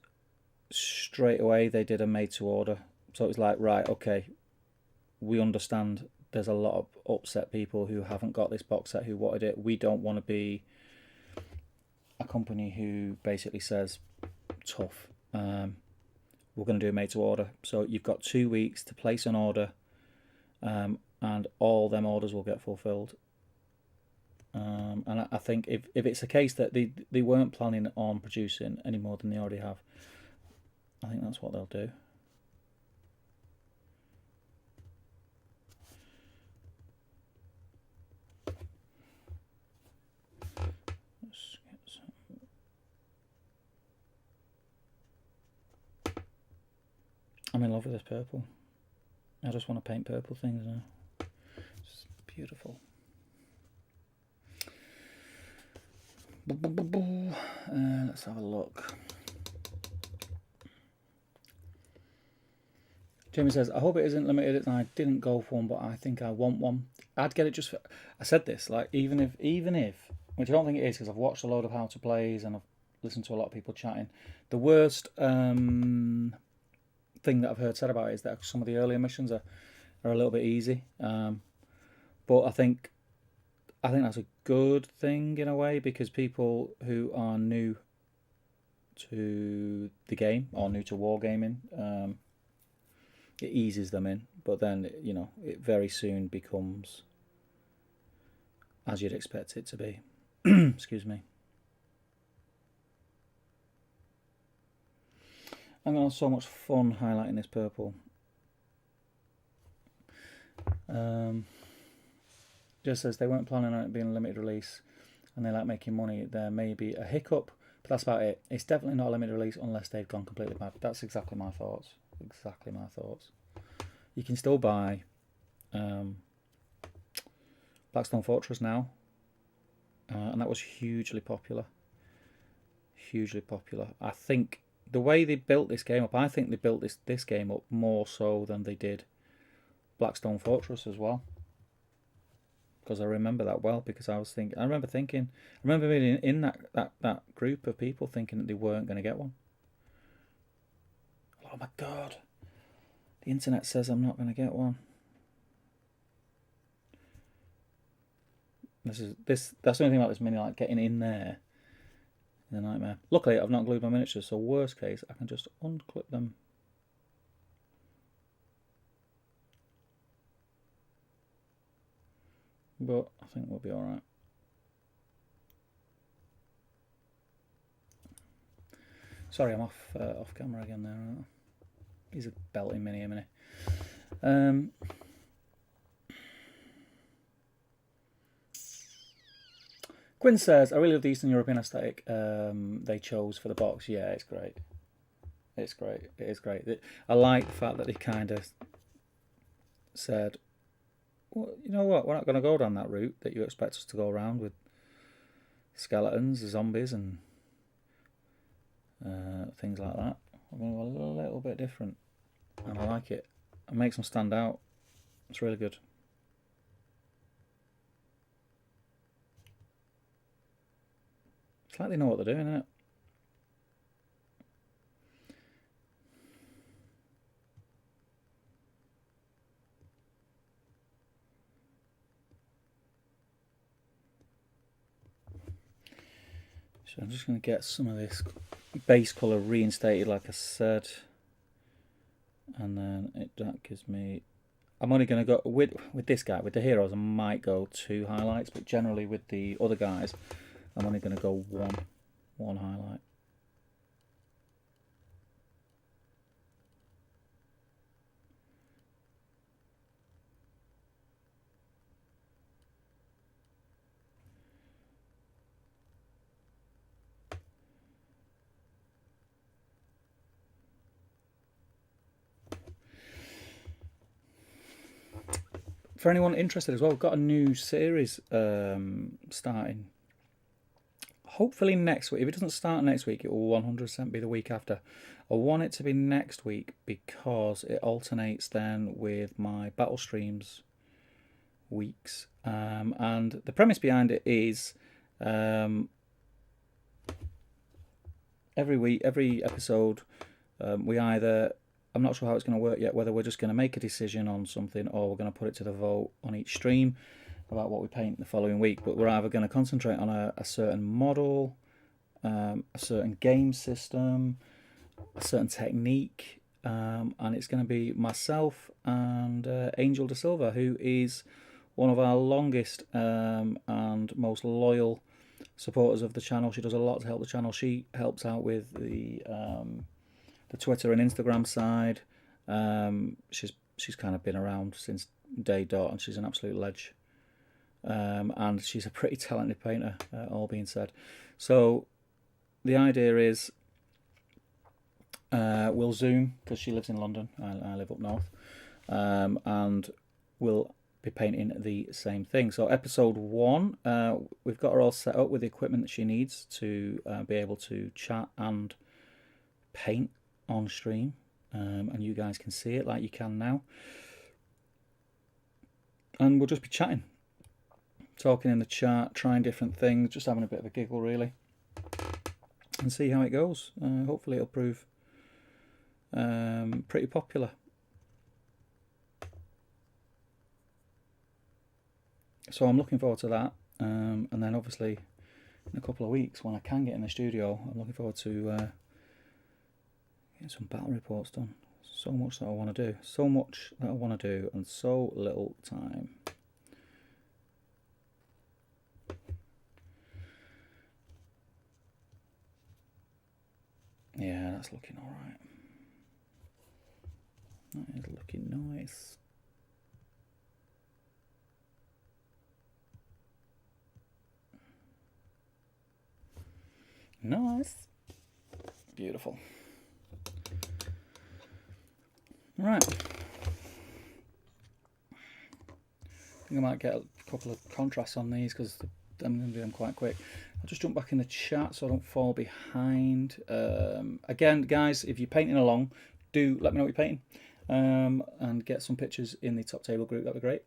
straight away they did a made to order. So it was like, right, okay, we understand there's a lot of upset people who haven't got this box set who wanted it. We don't want to be a company who basically says, tough, we're going to do a made to order. So you've got 2 weeks to place an order, and all them orders will get fulfilled. And I think if it's a case that they weren't planning on producing any more than they already have, I think that's what they'll do. Let's get some. I'm in love with this purple. I just want to paint purple things now. It's beautiful. Let's have a look. Jamie says, "I hope it isn't limited. I didn't go for one, but I think I want one. I'd get it just for." I said this, like even if, which I don't think it is because I've watched a load of how to plays and I've listened to a lot of people chatting. The worst thing that I've heard said about it is that some of the earlier missions are a little bit easy. But I think that's a good thing in a way because people who are new to the game or new to wargaming, it eases them in, but then, you know, it very soon becomes as you'd expect it to be. Excuse me. I'm going to have so much fun highlighting this purple. Just says they weren't planning on it being a limited release and they like making money. There may be a hiccup, but that's about it. It's definitely not a limited release unless they've gone completely mad. That's exactly my thoughts. Exactly my thoughts. You can still buy Blackstone Fortress now, and that was hugely popular. Hugely popular. I think the way they built this game up, I think they built this game up more so than they did Blackstone Fortress as well. Because I remember that well, because I remember being in that group of people thinking that they weren't going to get one. Oh my god. The internet says I'm not going to get one. That's the only thing about this mini, like getting in there is a nightmare. Luckily I've not glued my miniatures, so worst case I can just unclip them. But I think we'll be alright. Sorry, I'm off camera again there. Aren't I? He's a belting mini a minute. Quinn says, I really love the Eastern European aesthetic they chose for the box. Yeah, it's great. It's great. It is great. I like the fact that they kind of said, well, you know what, we're not going to go down that route that you expect us to go around with skeletons, zombies, and things like that. We're going to go a little bit different. And I like it. It makes them stand out. It's really good. It's like they know what they're doing, isn't it? So I'm just going to get some of this base colour reinstated, like I said. And then that gives me... I'm only going to go... With this guy, with the heroes, I might go 2 highlights. But generally with the other guys, I'm only going to go one highlight. For anyone interested as well, we've got a new series starting. Hopefully next week. If it doesn't start next week, it will 100% be the week after. I want it to be next week because it alternates then with my battle streams weeks. And the premise behind it is every week, every episode, we either... I'm not sure how it's going to work yet, whether we're just going to make a decision on something or we're going to put it to the vote on each stream about what we paint the following week. But we're either going to concentrate on a certain model, a certain game system, a certain technique, and it's going to be myself and Angel De Silva, who is one of our longest and most loyal supporters of the channel. She does a lot to help the channel. She helps out with the Twitter and Instagram side. She's kind of been around since day dot, and she's an absolute ledge. And she's a pretty talented painter, all being said. So the idea is we'll Zoom, because she lives in London, I live up north, and we'll be painting the same thing. So episode 1, we've got her all set up with the equipment that she needs to be able to chat and paint on stream, and you guys can see it like you can now, and we'll just be chatting, talking in the chat, trying different things, just having a bit of a giggle really, and see how it goes. Hopefully it'll prove pretty popular. So I'm looking forward to that, and then obviously in a couple of weeks when I can get in the studio, I'm looking forward to getting some battle reports done. So much that I want to do. So much that I want to do and so little time. Yeah, that's looking alright. That is looking nice. Nice. Beautiful. Right. I think I might get a couple of contrasts on these because I'm going to do them quite quick. I'll just jump back in the chat so I don't fall behind. Again, guys, if you're painting along, do let me know what you're painting and get some pictures in the top table group. That'd be great.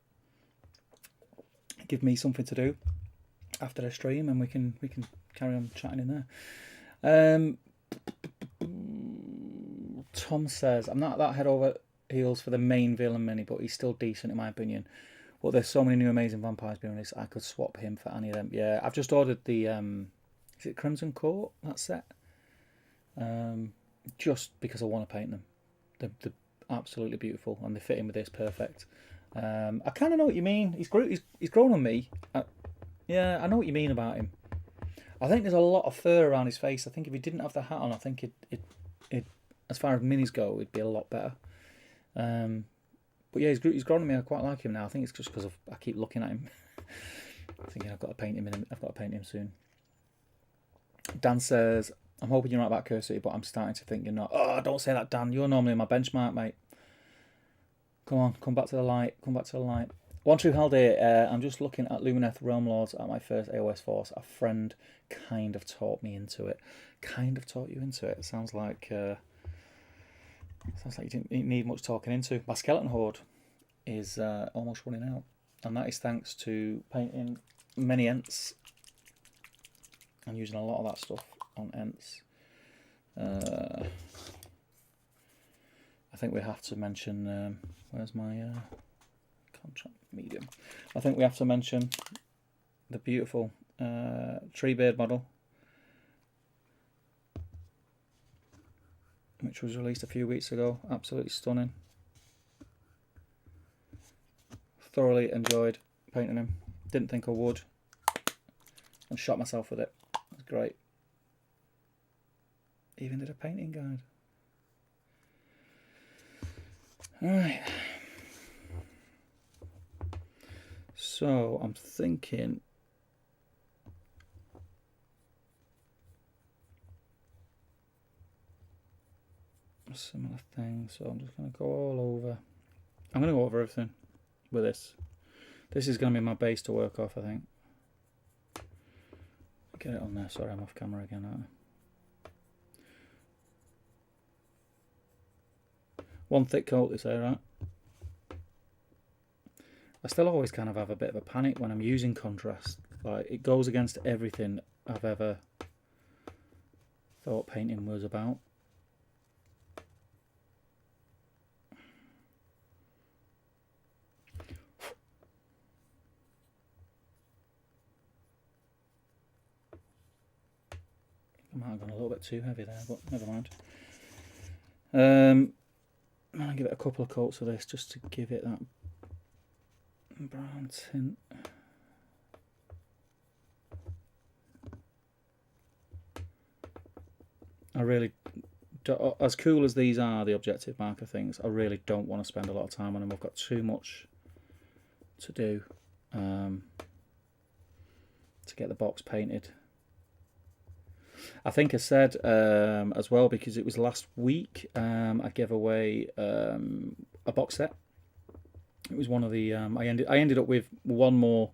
Give me something to do after the stream, and we can carry on chatting in there. Tom says, I'm not that head over heels for the main villain mini, but he's still decent in my opinion. Well, there's so many new amazing vampires being released, I could swap him for any of them. Yeah, I've just ordered the, is it Crimson Court, that set? Just because I want to paint them. They're absolutely beautiful, and they fit in with this perfect. I kind of know what you mean. He's grown on me. Yeah, I know what you mean about him. I think there's a lot of fur around his face. I think if he didn't have the hat on, I think it as far as minis go, it'd be a lot better. But yeah, he's grown on me. I quite like him now. I think it's just because I keep looking at him, thinking I've got to paint him. I've got to paint him soon. Dan says, I'm hoping you're right about Curse City, but I'm starting to think you're not. Oh, don't say that, Dan. You're normally my benchmark, mate. Come on, come back to the light. Come back to the light. One True Haldir, I'm just looking at Lumineth Realm Lords at my first AOS force. A friend kind of taught me into it. Kind of taught you into it. Sounds like you didn't need much talking into. My Skeleton Horde is almost running out, and that is thanks to painting many Ents and using a lot of that stuff on Ents. I think we have to mention, where's my contract medium? I think we have to mention the beautiful Treebeard model, which was released a few weeks ago. Absolutely stunning. Thoroughly enjoyed painting him. Didn't think I would, and shot myself with it. It was great. Even did a painting guide. Alright. So I'm thinking a similar thing. So I'm just going to go all over. I'm going to go over everything with this. This is going to be my base to work off, I think. Get it on there. Sorry, I'm off camera again, aren't I? One thick coat, they say, right? I still always kind of have a bit of a panic when I'm using contrast. Like, it goes against everything I've ever thought painting was about. I might have gone a little bit too heavy there, but never mind. I'm going to give it a couple of coats of this just to give it that brown tint. I really don't, as cool as these are, the objective marker things, I really don't want to spend a lot of time on them. I've got too much to do to get the box painted. I think I said as well, because it was last week, I gave away a box set. It was one of the I ended up with one more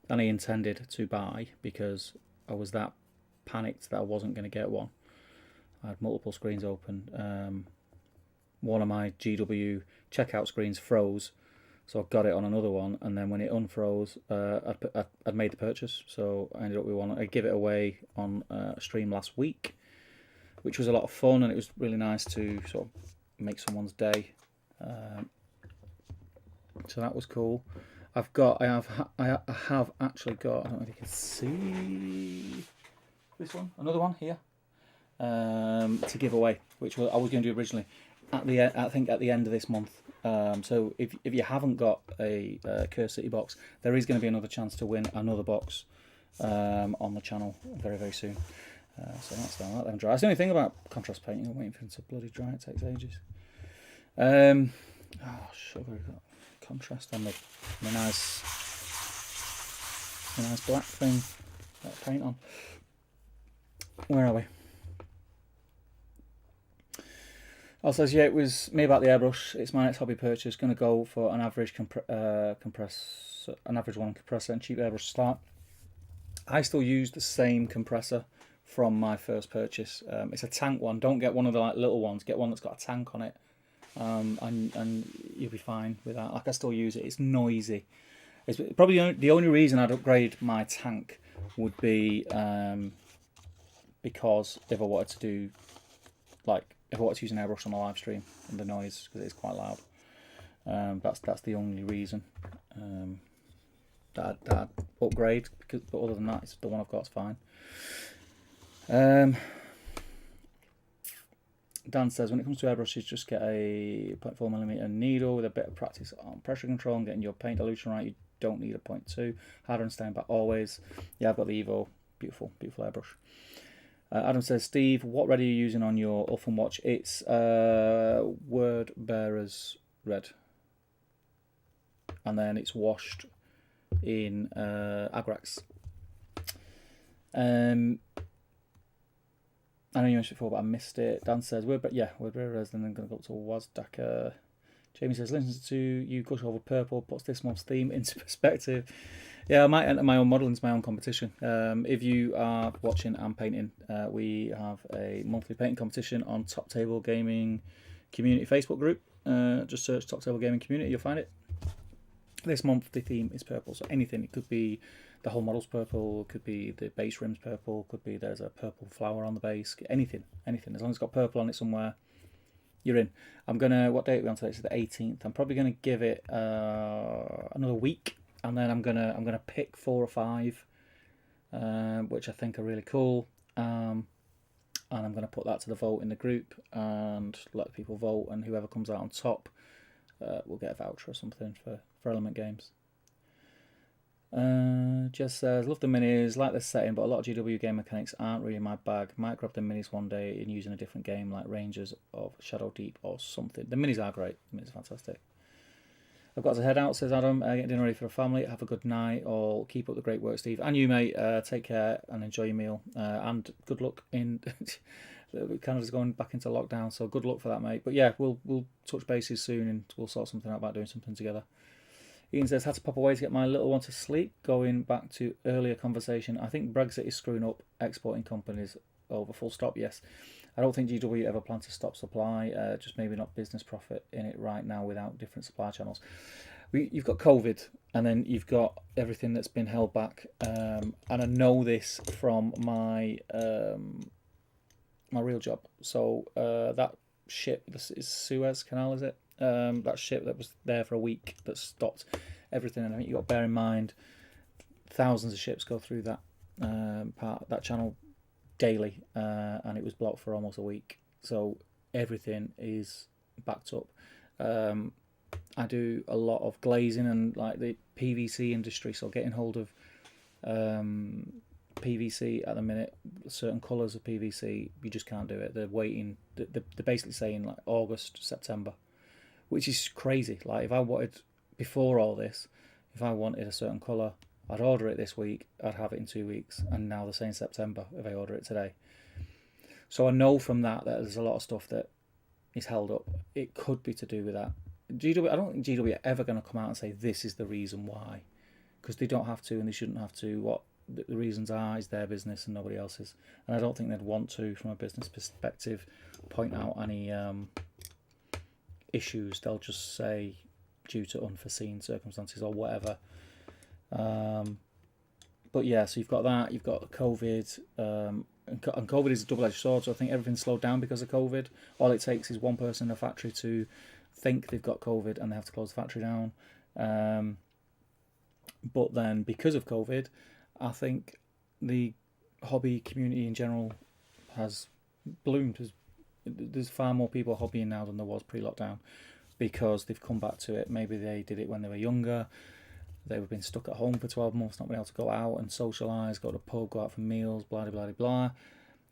than I intended to buy because I was that panicked that I wasn't going to get one. I had multiple screens open. One of my GW checkout screens froze, so I got it on another one, and then when it unfroze, I'd made the purchase, so I ended up with one. I gave it away on a stream last week, which was a lot of fun, and it was really nice to sort of make someone's day. So that was cool. I have actually got, I don't know if you can see this one, another one here, to give away, which I was going to do originally. I think at the end of this month. So if you haven't got a Curse City box, there is going to be another chance to win another box on the channel very, very soon. So that's done. Let them dry. That's the only thing about contrast painting. I'm waiting for them to bloody dry. It takes ages. Oh, sugar. Got contrast on the nice black thing. That paint on. Where are we? Also says, yeah, it was me about the airbrush. It's my next hobby purchase. Going to go for an average an average one compressor and cheap airbrush to start. I still use the same compressor from my first purchase. It's a tank one. Don't get one of the little ones. Get one that's got a tank on it, and you'll be fine with that. Like, I still use it. It's noisy. It's probably the only reason I'd upgrade my tank would be because if I wanted to do if I wanted to use an airbrush on a live stream and the noise, because it's quite loud. That's the only reason that I'd upgrade. But other than that, it's the one I've got is fine. Dan says, when it comes to airbrushes, just get a 0.4mm needle with a bit of practice on pressure control and getting your paint dilution right. You don't need a 0.2. Harder and staying back always. Yeah, I've got the Evo. Beautiful airbrush. Adam says, Steve, what red are you using on your Ulfin watch? It's Word Bearers Red. And then it's washed in Agrax. I know you mentioned it before, but I missed it. Dan says, Word Bearers, and then going to go up to Wazdaka. Jamie says, listen to you gush over purple, puts this month's theme into perspective. Yeah, I might enter my own model into my own competition. If you are watching and painting, we have a monthly painting competition on Top Table Gaming Community Facebook group. Just search Top Table Gaming Community, you'll find it. This month the theme is purple, so anything. It could be the whole model's purple, could be the base rim's purple, could be there's a purple flower on the base, anything. As long as it's got purple on it somewhere, you're in. What date are we on today? It's the 18th. I'm probably going to give it another week, and then I'm gonna pick 4 or 5, which I think are really cool, and I'm going to put that to the vote in the group and let people vote, and whoever comes out on top will get a voucher or something for Element Games. Just says, love the minis, like this setting, but a lot of GW game mechanics aren't really my bag. Might grab the minis one day and use in a different game like Rangers of Shadow Deep or something. The minis are great. The minis are fantastic. I've got to head out, says Adam. Getting dinner ready for the family. Have a good night. Or keep up the great work, Steve. And you, mate. Take care and enjoy your meal. And good luck in... Canada's going back into lockdown, so good luck for that, mate. But yeah, we'll touch bases soon and we'll sort something out about doing something together. Ian says, had to pop away to get my little one to sleep. Going back to earlier conversation, I think Brexit is screwing up exporting companies over, full stop. Yes, I don't think GW ever plan to stop supply, just maybe not business profit in it right now without different supply channels. You've got COVID, and then you've got everything that's been held back, and I know this from my my real job. So that ship, this is Suez Canal, is it? That ship that was there for a week that stopped everything, and I think you got to bear in mind thousands of ships go through that that channel daily, and it was blocked for almost a week. So everything is backed up. I do a lot of glazing and like the PVC industry, so getting hold of PVC at the minute, certain colours of PVC, you just can't do it. They're waiting. They're basically saying like August, September, which is crazy. Like if I wanted, before all this, if I wanted a certain colour, I'd order it this week, I'd have it in 2 weeks, and now they're saying September if I order it today. So I know from that there's a lot of stuff that is held up. It could be to do with that. GW, I don't think GW are ever going to come out and say this is the reason why, because they don't have to and they shouldn't have to. What the reasons are is their business and nobody else's, and I don't think they'd want to, from a business perspective, point out any issues. They'll just say due to unforeseen circumstances or whatever. But yeah, so you've got that, you've got COVID, and COVID is a double-edged sword, so I think everything's slowed down because of COVID. All it takes is one person in a factory to think they've got COVID and they have to close the factory down. But then because of COVID, I think the hobby community in general has bloomed, there's far more people hobbying now than there was pre-lockdown, because they've come back to it. Maybe they did it when they were younger. They've been stuck at home for 12 months, not been able to go out and socialise, go to the pub, go out for meals, blah, blah, blah, blah.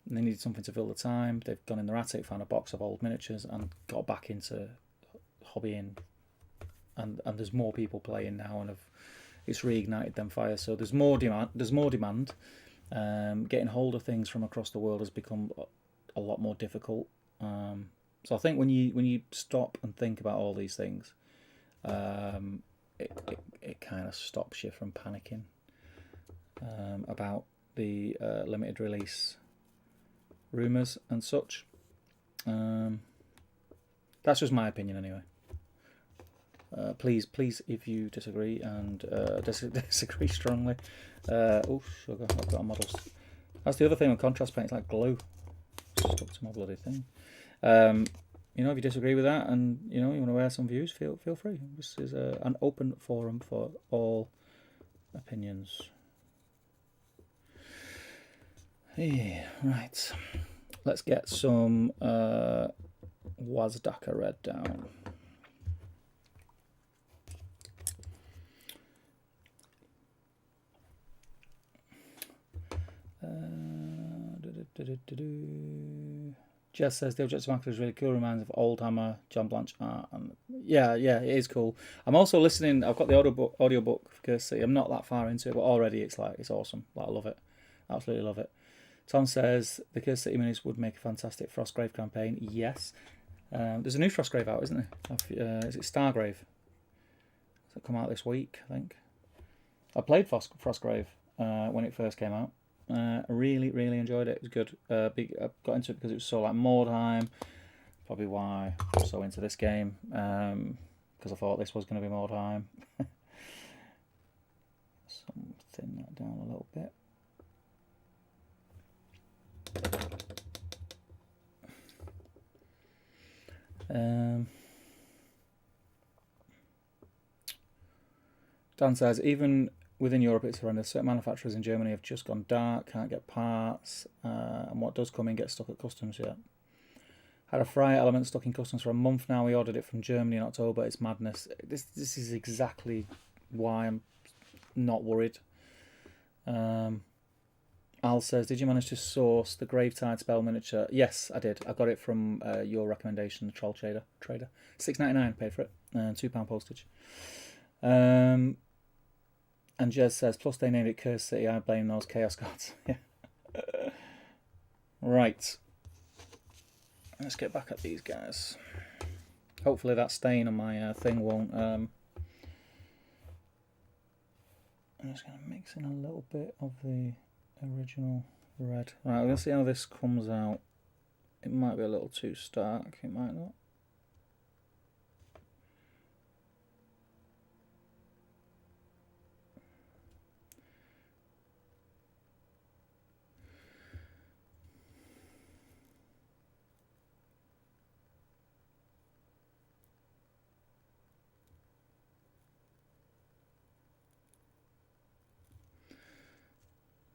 And they needed something to fill the time. They've gone in their attic, found a box of old miniatures and got back into hobbying. And there's more people playing now, and it's reignited them fires. So there's more demand. Getting hold of things from across the world has become a lot more difficult. So I think when you stop and think about all these things, it kind of stops you from panicking about the limited release rumours and such. That's just my opinion anyway. Please, if you disagree and disagree strongly. Oh, sugar! I've got a model. That's the other thing with contrast paint. It's like glue. Stuck to my bloody thing. If you disagree with that and you want to air some views, feel free. This is an open forum for all opinions. Yeah, right. Let's get some Wazdaka red down. Jess says the objective marker is really cool. Reminds of old Hammer, John Blanche art. And yeah, it is cool. I'm also listening. I've got the audiobook for Curse City. I'm not that far into it, but already it's awesome. I love it. Absolutely love it. Tom says the Curse City minis would make a fantastic Frostgrave campaign. Yes. There's a new Frostgrave out, isn't there? Is it Stargrave? Does it come out this week, I think? I played Frostgrave when it first came out. I really enjoyed it. It was good. I got into it because it was so like Mordheim. Probably why I'm so into this game. Because I thought this was going to be Mordheim. Thin that down a little bit. Dan says, even within Europe it's horrendous. Certain manufacturers in Germany have just gone dark, can't get parts, and what does come in gets stuck at customs yet. Had a Fryer element stuck in customs for a month now. We ordered it from Germany in October. It's madness. This is exactly why I'm not worried. Al says, did you manage to source the Gravetide spell miniature? Yes, I did. I got it from your recommendation, the Troll Trader. $6.99 paid for it, and £2 postage. And Jez says, plus they named it Curse City. I blame those Chaos Gods. Yeah. Right. Let's get back at these guys. Hopefully that stain on my thing won't... I'm just going to mix in a little bit of the original red. Right, we're going to see how this comes out. It might be a little too stark. It might not.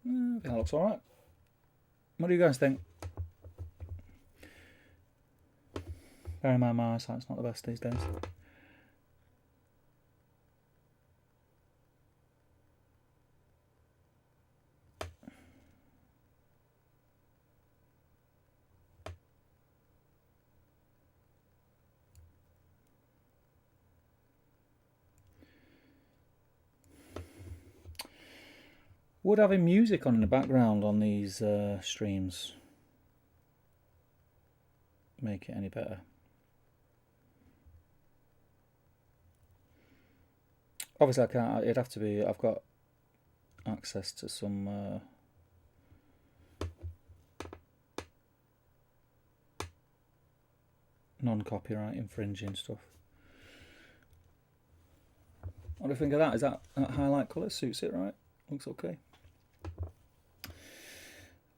I think that looks alright. What do you guys think? Bear in mind my eyesight's not the best these days. Would having music on in the background on these streams make it any better? Obviously I can't, it'd have to be, I've got access to some non-copyright infringing stuff. What do you think of that? Is that highlight colour suits it right? Looks okay.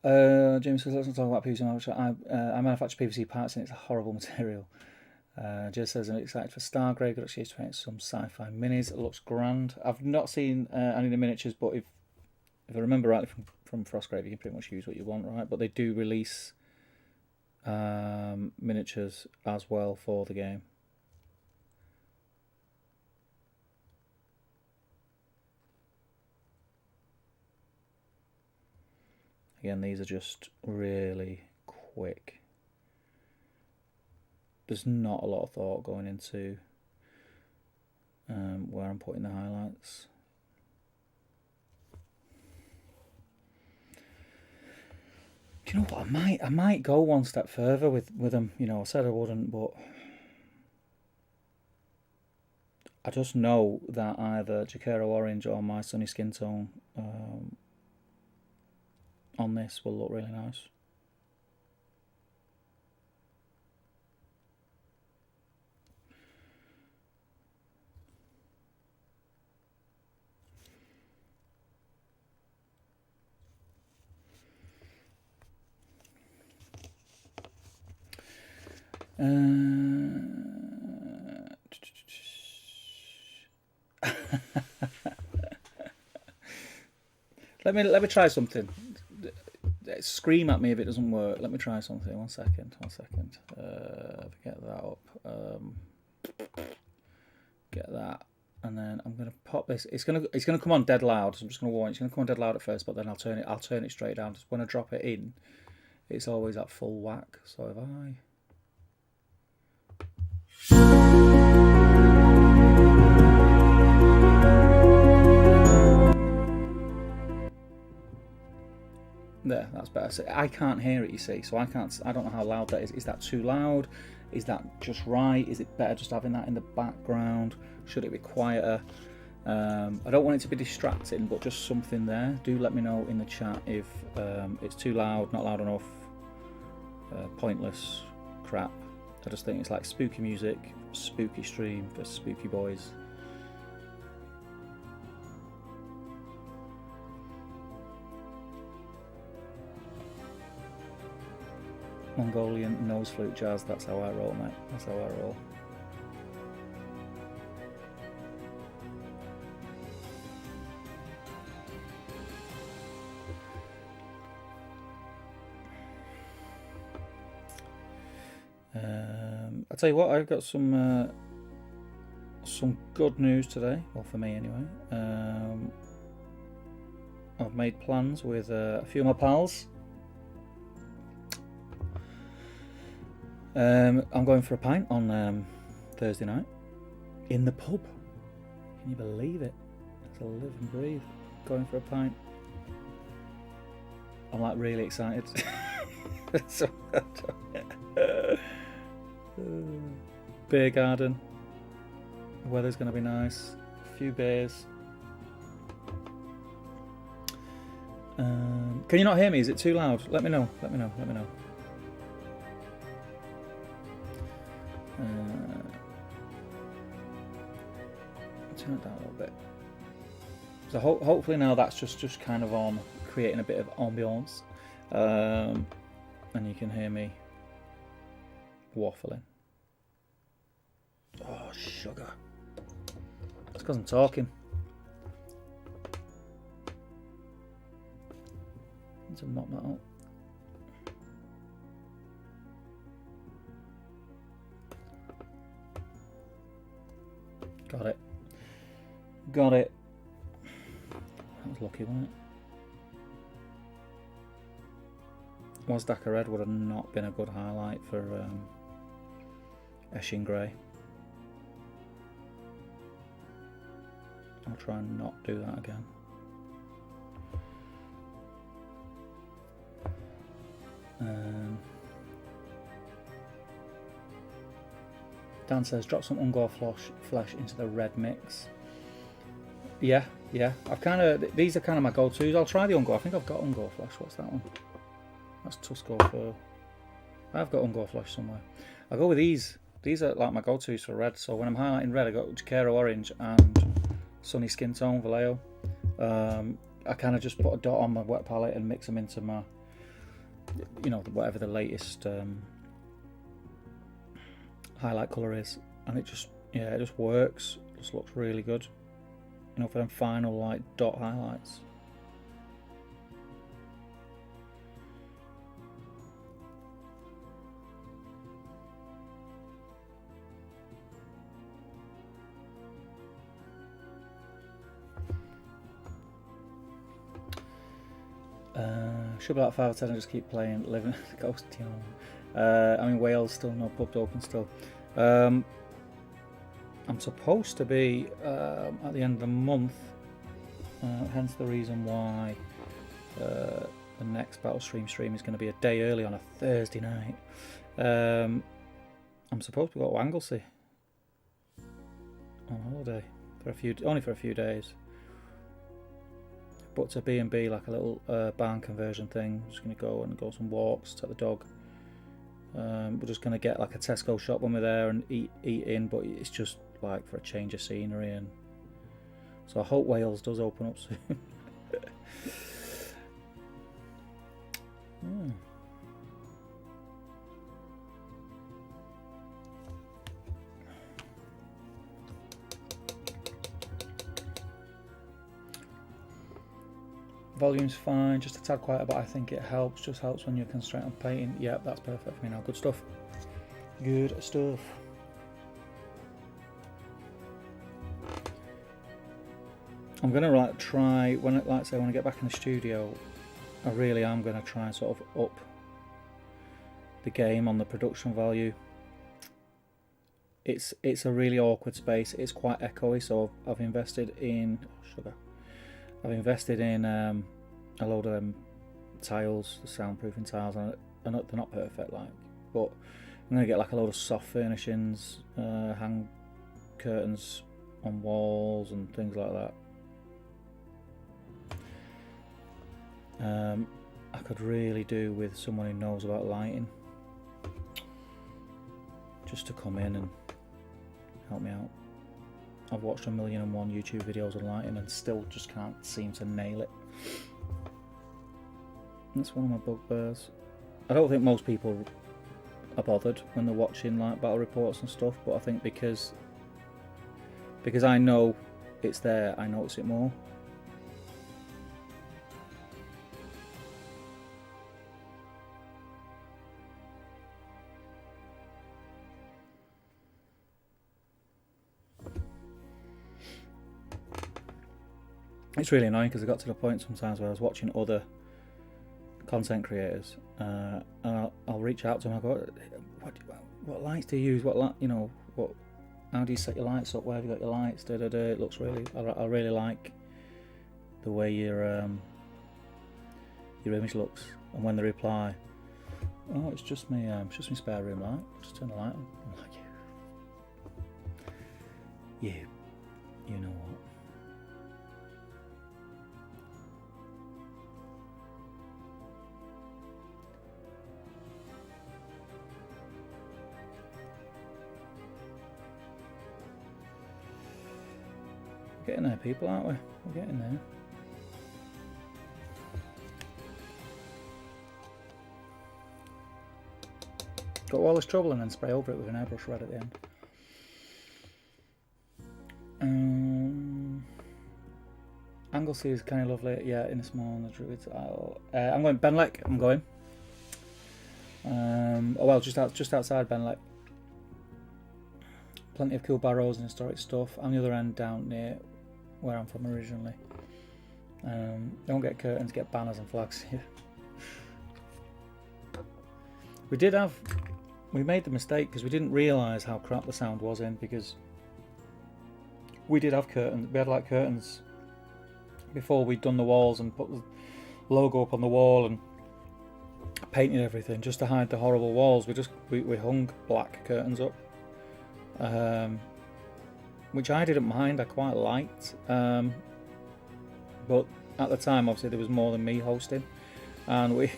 James says, let's not talk about PVC. I manufacture PVC parts and it's a horrible material. Just says, I'm excited for Stargrave. Got actually to paint some sci-fi minis. It looks grand. I've not seen any of the miniatures, but if I remember rightly from Frostgrave, you can pretty much use what you want, right? But they do release miniatures as well for the game. Again, these are just really quick. There's not a lot of thought going into where I'm putting the highlights. Do you know what? I might go one step further with them. You know, I said I wouldn't, but I just know that either Jaquero Orange or my Sunny Skin Tone on this will look really nice. Let me try something. Scream at me if it doesn't work. Let me try something. One second. Get that up. Get that, and then I'm gonna pop this. It's gonna come on dead loud. So I'm just gonna warn you. It's gonna come on dead loud at first, but then I'll turn it straight down. Just when I drop it in, it's always at full whack. So if I there, that's better. So I can't hear it, you see, so I don't know how loud that is. Is that too loud? Is that just right? Is it better just having that in the background? Should it be quieter? I don't want it to be distracting, but just something there. Do let me know in the chat if it's too loud, not loud enough, pointless crap. I just think it's like spooky music, spooky stream for spooky boys. Mongolian nose flute jazz, that's how I roll, mate. That's how I roll. I'll tell you what, I've got some good news today, well for me anyway. I've made plans with a few of my pals. I'm going for a pint on Thursday night in the pub. Can you believe it? It's a live and breathe. Going for a pint. I'm like really excited. Beer garden. The weather's going to be nice. A few beers. Can you not hear me? Is it too loud? Let me know. Let me know. Turn it down a little bit. So hopefully now that's just kind of on, creating a bit of ambience, and you can hear me waffling. Oh, sugar! It's because I'm talking. Need to mop that up. Got it. That was lucky, wasn't it? Wazdaka Red would have not been a good highlight for Eshin Grey. I'll try and not do that again. Dan says drop some Ungor flesh into the red mix. Yeah. I've kind of, these are kind of my go-tos. I'll try the Ungor. I think I've got Ungor flesh. What's that one? That's Tusco Fur. I've got Ungor flesh somewhere. I'll go with these. These are like my go-tos for red. So when I'm highlighting red, I got Jaquero Orange and Sunny Skin Tone Vallejo. I kind of just put a dot on my wet palette and mix them into my, you know, whatever the latest highlight colour is, and it just works. It just looks really good, you know, for them final like dot highlights. should be like 5 or 10 and just keep playing, living the ghost, you know. I mean, Wales still no pubs open still. I'm supposed to be at the end of the month, hence the reason why the next Battle stream is going to be a day early on a Thursday night. I'm supposed to go to Anglesey on holiday for only for a few days, but to B&B, like a little barn conversion thing. Just going to go some walks, take the dog. We're just going to get like a Tesco shop when we're there and eat in, but it's just like for a change of scenery, and so I hope Wales does open up soon. Yeah. Volume's fine, just a tad quieter, but I think it helps. Just helps when you're concentrating on painting. Yep, that's perfect for me now. Good stuff. Good stuff. I'm gonna try when I get back in the studio. I really am gonna try and sort of up the game on the production value. It's a really awkward space. It's quite echoey, so I've invested in I've invested in a load of them tiles, the soundproofing tiles, and they're not perfect, like, but I'm gonna get like a load of soft furnishings, hang curtains on walls and things like that. I could really do with someone who knows about lighting, just to come in and help me out. I've watched 1,000,001 YouTube videos on lighting and still just can't seem to nail it. That's one of my bugbears. I don't think most people are bothered when they're watching like battle reports and stuff, but I think because I know it's there, I notice it more. It's really annoying because I got to the point sometimes where I was watching other content creators, and I'll reach out to them. I go, "What lights do you use? How do you set your lights up? Where have you got your lights? It looks really. I really like the way your image looks." And when they reply, "Oh, it's just me spare room light. Just turn the light on." I'm like, you know what? We're getting there, people, aren't we? We're getting there. Got all this trouble and then spray over it with an airbrush red at the end. Anglesey is kind of lovely. Yeah, in a small Druids Isle. I'm going Benlek. I'm going. Just outside Benlek. Plenty of cool barrows and historic stuff. On the other end, down near where I'm from originally. Don't get curtains, get banners and flags here. We made the mistake because we didn't realise how crap the sound was in, because we did have curtains. We had like curtains before we'd done the walls and put the logo up on the wall and painted everything just to hide the horrible walls. We hung black curtains up. Which I didn't mind, I quite liked, but at the time obviously there was more than me hosting, and we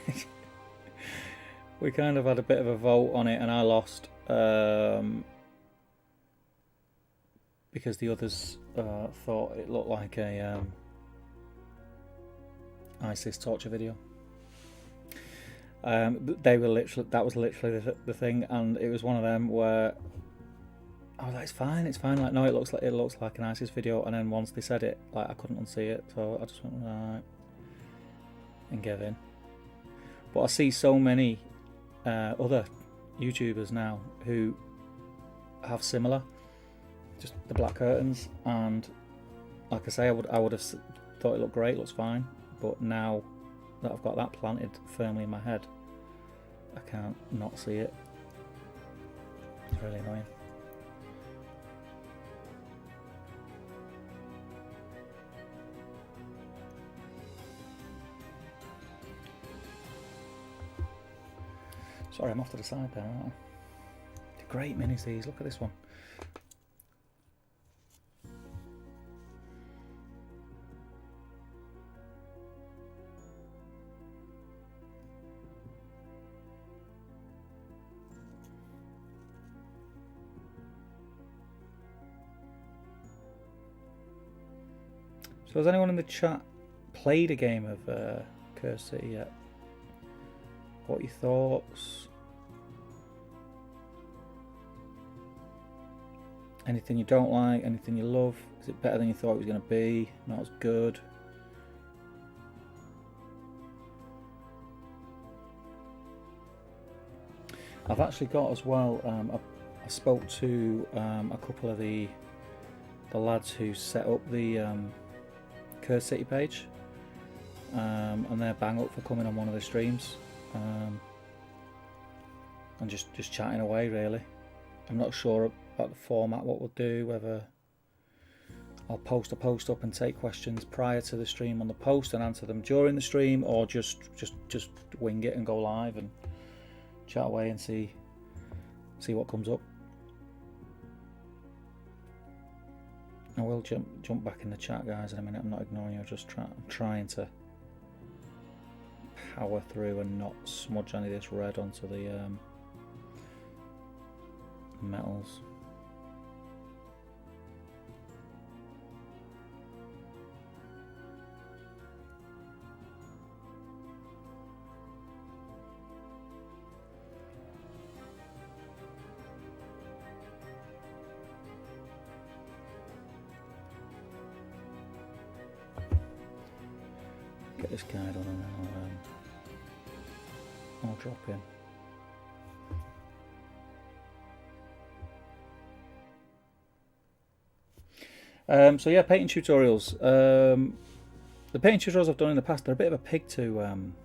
we kind of had a bit of a vote on it, and I lost because the others thought it looked like a ISIS torture video. That was literally the thing, and it was one of them where I was like, it's fine. Like, no, it looks like an ISIS video. And then once they said it, like, I couldn't unsee it, so I just went right and gave in. But I see so many other YouTubers now who have similar, just the black curtains, and like I say, I would have thought it looked great, looks fine. But now that I've got that planted firmly in my head. I can't not see it. It's really annoying. Sorry, I'm off to the side there, aren't I? They're great minis, these. Look at this one. So has anyone in the chat played a game of Cursed City yet? What are your thoughts? Anything you don't like? Anything you love? Is it better than you thought it was going to be? Not as good? I've actually got as well, I spoke to a couple of the lads who set up the Cursed City page, and they're bang up for coming on one of the streams, and just chatting away really. I'm not sure about the format, what we'll do, whether I'll post a post up and take questions prior to the stream on the post and answer them during the stream, or just wing it and go live and chat away and see what comes up. I will jump back in the chat, guys, in a minute. I'm not ignoring you. I'm trying to power through and not smudge any of this red onto the metals. Get this guide on and then I'll drop in. So yeah, painting tutorials. The painting tutorials I've done in the past, they're a bit of a pig to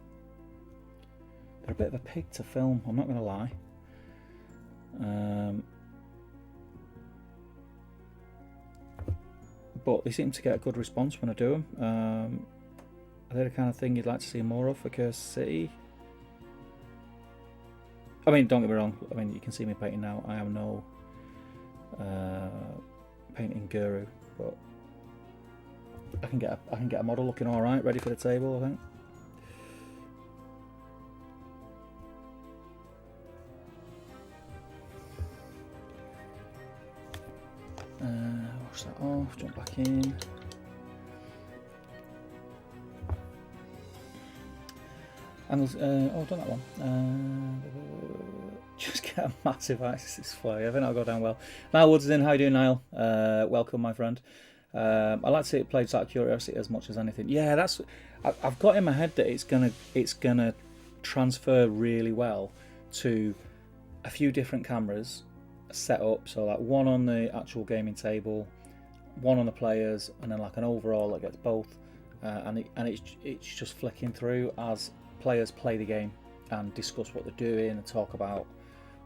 film. I'm not going to lie. But they seem to get a good response when I do them. Are they the kind of thing you'd like to see more of for Cursed City? I mean, don't get me wrong. I mean, you can see me painting now. I am no painting guru, but I can get a model looking all right, ready for the table, I think. Wash that off. Jump back in. And there's, oh, I've done that one. Just get a massive ISIS flare. I think that'll go down well. Niall Woods is in. How you doing, Niall? Welcome, my friend. I like to see it played just out of curiosity as much as anything. Yeah, that's. I've got in my head that it's gonna transfer really well to a few different cameras set up. So like one on the actual gaming table, one on the players, and then like an overall that gets both. And it's just flicking through as players play the game and discuss what they're doing and talk about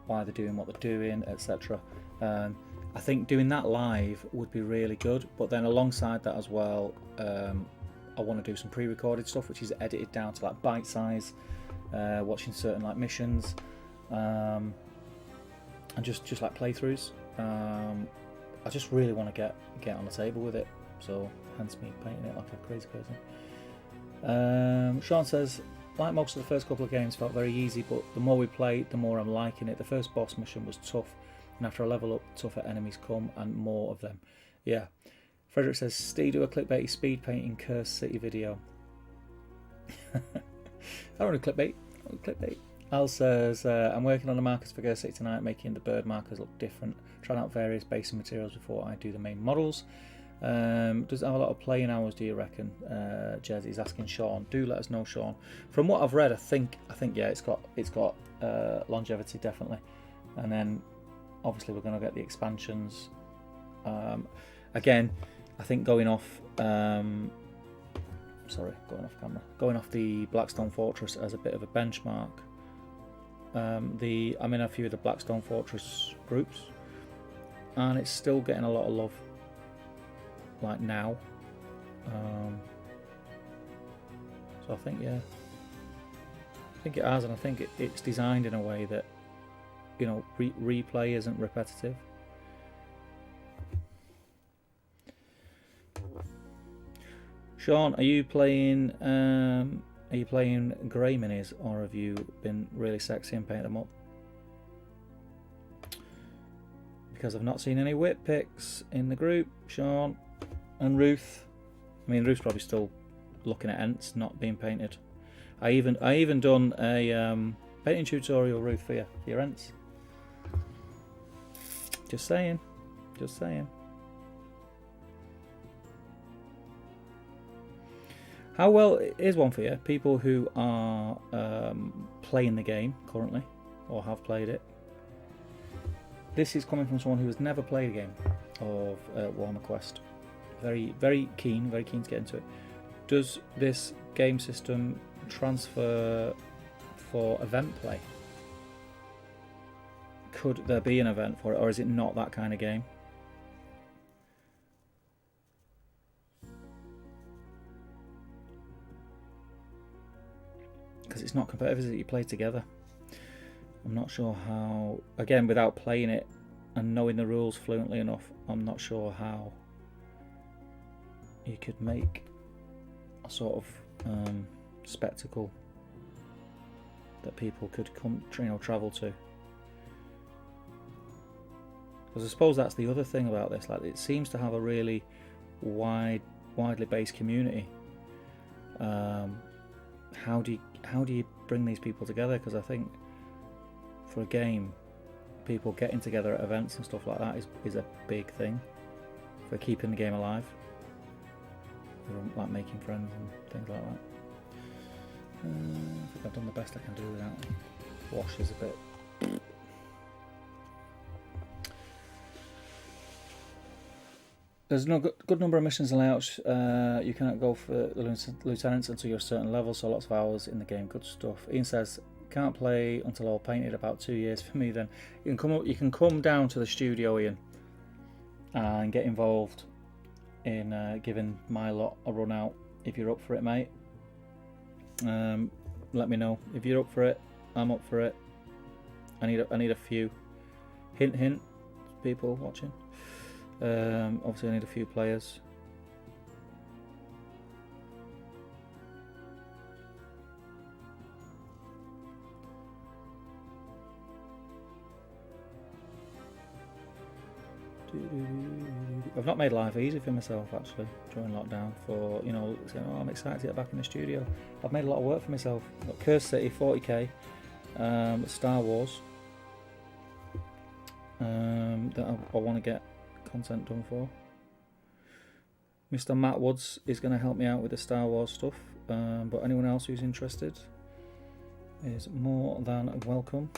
why they're doing what they're doing, etc. I think doing that live would be really good, but then alongside that as well, I want to do some pre-recorded stuff which is edited down to like bite size, watching certain like missions, and just like playthroughs. I just really want to get on the table with it, so hence me painting it like a crazy person. Sean says, like most of the first couple of games felt very easy, but the more we played, the more I'm liking it. The first boss mission was tough, and after I level up, tougher enemies come and more of them. Yeah. Frederick says, Steve, do a clickbaity speed painting Cursed City video. I don't want to clickbait. Al says, I'm working on the markers for Cursed City tonight, making the bird markers look different, trying out various basing materials before I do the main models. Does it have a lot of playing hours, do you reckon? Jez is asking Sean. Do let us know, Sean. From what I've read, I think yeah, it's got longevity definitely, and then obviously we're going to get the expansions. Again, I think going off sorry, going off camera. Going off the Blackstone Fortress as a bit of a benchmark. I'm in a few of the Blackstone Fortress groups, and it's still getting a lot of love. Like now, so I think I think it has, and I think it's designed in a way that replay isn't repetitive. Sean, are you playing grey minis, or have you been really sexy and painted them up? Because I've not seen any whip pics in the group, Sean and Ruth. I mean, Ruth's probably still looking at Ents not being painted. I even done a painting tutorial, Ruth, for your Ents. Just saying. How well is one for you? People who are playing the game currently, or have played it. This is coming from someone who has never played a game of Warhammer Quest. Very keen to get into it. Does this game system transfer for event play? Could there be an event for it, or is it not that kind of game? Because it's not competitive, is it? You play together. I'm not sure how, again, without playing it and knowing the rules fluently enough, I'm not sure how you could make a sort of spectacle that people could travel to. Because I suppose that's the other thing about this. Like, it seems to have a really widely based community. How do you bring these people together? Because I think for a game, people getting together at events and stuff like that is a big thing for keeping the game alive. For, like, making friends and things like that. I think I've done the best I can do without wash is a bit. There's no good number of missions and layouts. You cannot go for the lieutenants until you're a certain level, so lots of hours in the game. Good stuff. Ian says, can't play until all painted. About 2 years for me. Then you can come down to the studio, Ian, and get involved in giving my lot a run out if you're up for it, mate. Let me know if you're up for it. I'm up for it. I need a few. Hint, people watching. Obviously, I need a few players. I've not made life easy for myself actually during lockdown. For saying, I'm excited to get back in the studio. I've made a lot of work for myself. I've got Curse City 40k, Star Wars that I want to get content done for. Mr. Matt Woods is going to help me out with the Star Wars stuff, but anyone else who's interested is more than welcome.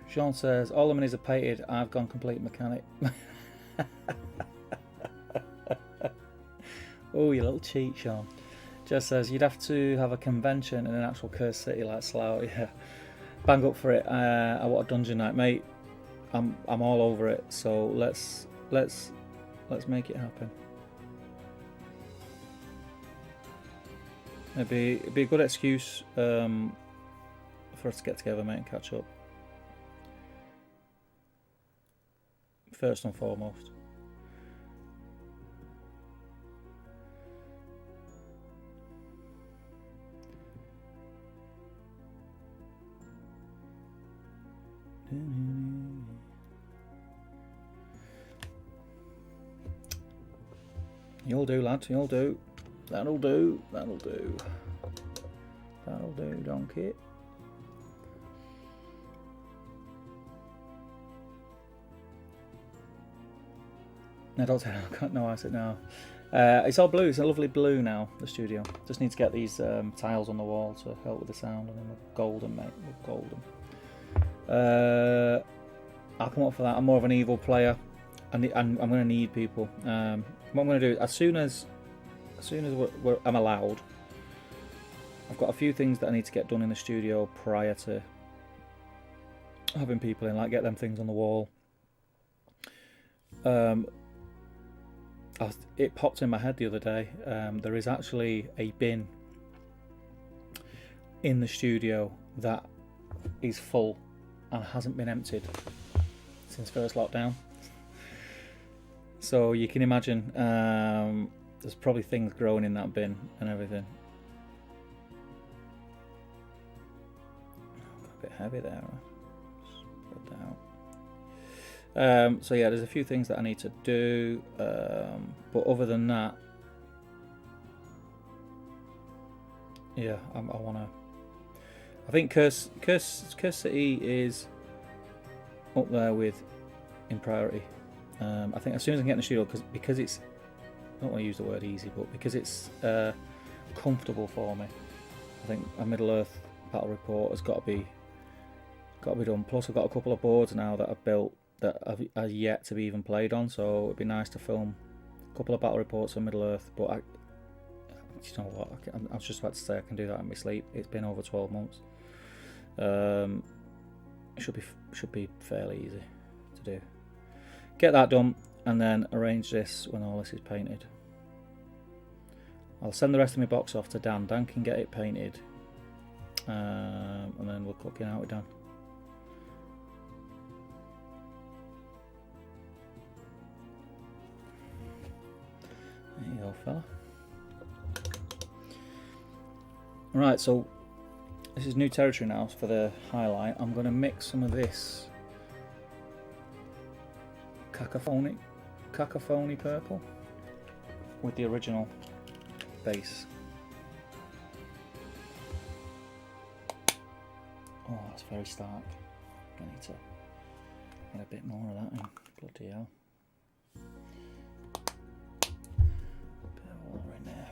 Sean says, all the minis are painted, I've gone complete mechanic. Oh, you little cheat, Sean. Jess says, you'd have to have a convention in an actual Cursed City like Slough. Yeah, bang up for it. I want a dungeon night, mate. I'm all over it. So let's make it happen. It'd be a good excuse for us to get together, mate, and catch up. First and foremost. You'll do, lad. You'll do. That'll do. That'll do. That'll do, donkey. No, don't say no. I said no. It's all blue. It's a lovely blue now. The studio just need to get these tiles on the wall to help with the sound, and then we're golden, mate. We're golden. I'll come up for that. I'm more of an evil player, and I'm going to need people. What I'm going to do as soon as I'm allowed. I've got a few things that I need to get done in the studio prior to having people in, like get them things on the wall. It popped in my head the other day. There is actually a bin in the studio that is full and hasn't been emptied since first lockdown. So you can imagine there's probably things growing in that bin and everything. Got a bit heavy there. Spread that out. So yeah, there's a few things that I need to do, but other than that, yeah, I want to. I think Curse City is up there with in priority. I think as soon as I can get in the studio, because it's, I don't want to use the word easy, but because it's comfortable for me, I think a Middle Earth battle report has got to be done. Plus, I've got a couple of boards now that I've built that are yet to be even played on, so it'd be nice to film a couple of battle reports on Middle Earth. But you know what? I was just about to say I can do that in my sleep. It's been over 12 months. It should be fairly easy to do. Get that done, and then arrange this when all this is painted. I'll send the rest of my box off to Dan. Dan can get it painted, and then we're cooking out with Dan. There you go, fella. Right, so this is new territory now for the highlight. I'm going to mix some of this cacophony purple with the original base. Oh, that's very stark. I need to get a bit more of that in. Bloody hell. Bit of water in there.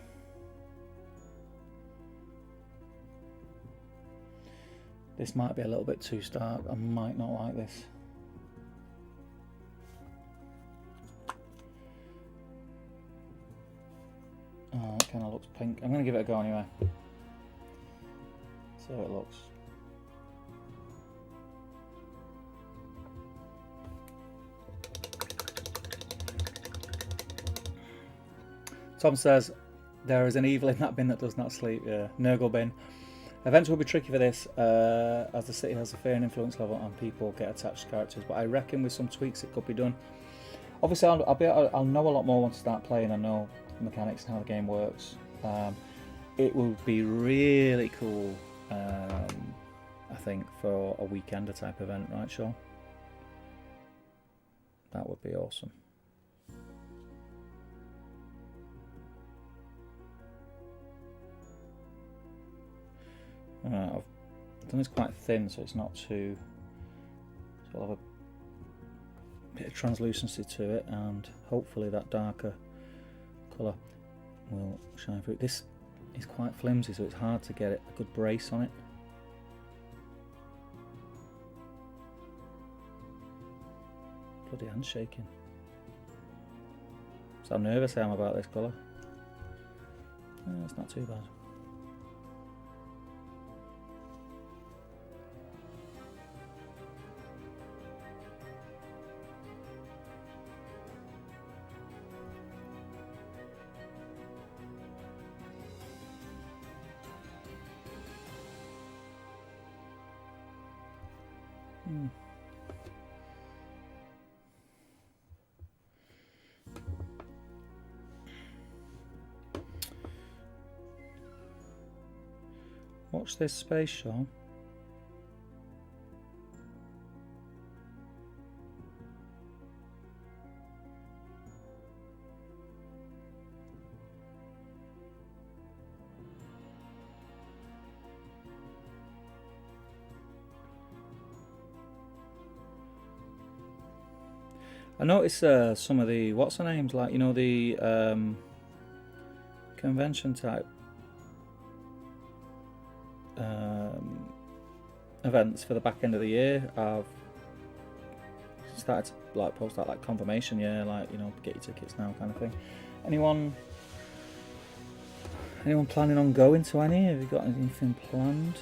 This might be a little bit too stark. I might not like this. Oh, it kind of looks pink. I'm going to give it a go anyway. See how it looks. Tom says, there is an evil in that bin that does not sleep. Yeah, Nurgle bin. Events will be tricky for this, as the city has a fair influence level and people get attached to characters, but I reckon with some tweaks it could be done. Obviously, I'll know a lot more once I start playing. I know the mechanics and how the game works. It will be really cool, I think, for a weekender type event, right, Sean? That would be awesome. I've done this quite thin, so it's not too. So I'll have a bit of translucency to it, and hopefully that darker colour will shine through. This is quite flimsy, so it's hard to get a good brace on it. Bloody hand's shaking. That's how nervous I am about this colour. It's not too bad. Watch this space, Sean. I noticed some of the, what's the names, like, you know, the convention type events for the back end of the year. I've started to like post out like confirmation, yeah, like, you know, get your tickets now kind of thing. Anyone planning on going to any? Have you got anything planned?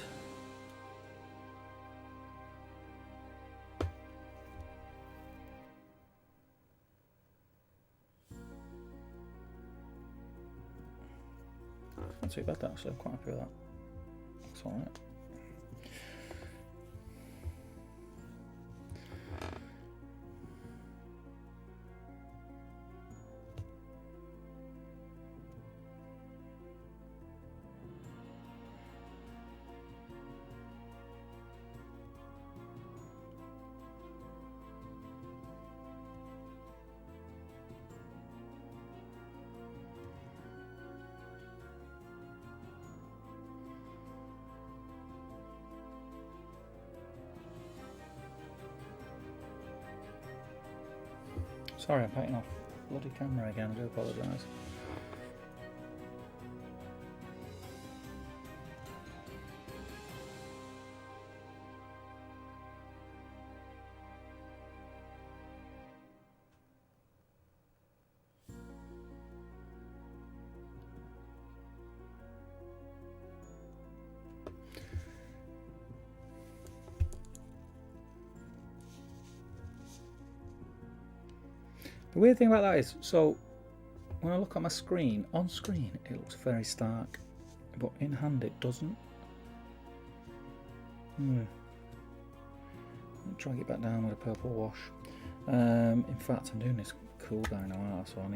Not too bad actually, I'm quite happy with that. It's alright. Sorry, I'm painting off bloody camera again, I do apologise. The weird thing about that is, so when I look at my screen, on screen it looks very stark, but in hand it doesn't. I'll drag it back down with a purple wash. In fact, I'm doing this cool down now, so I'm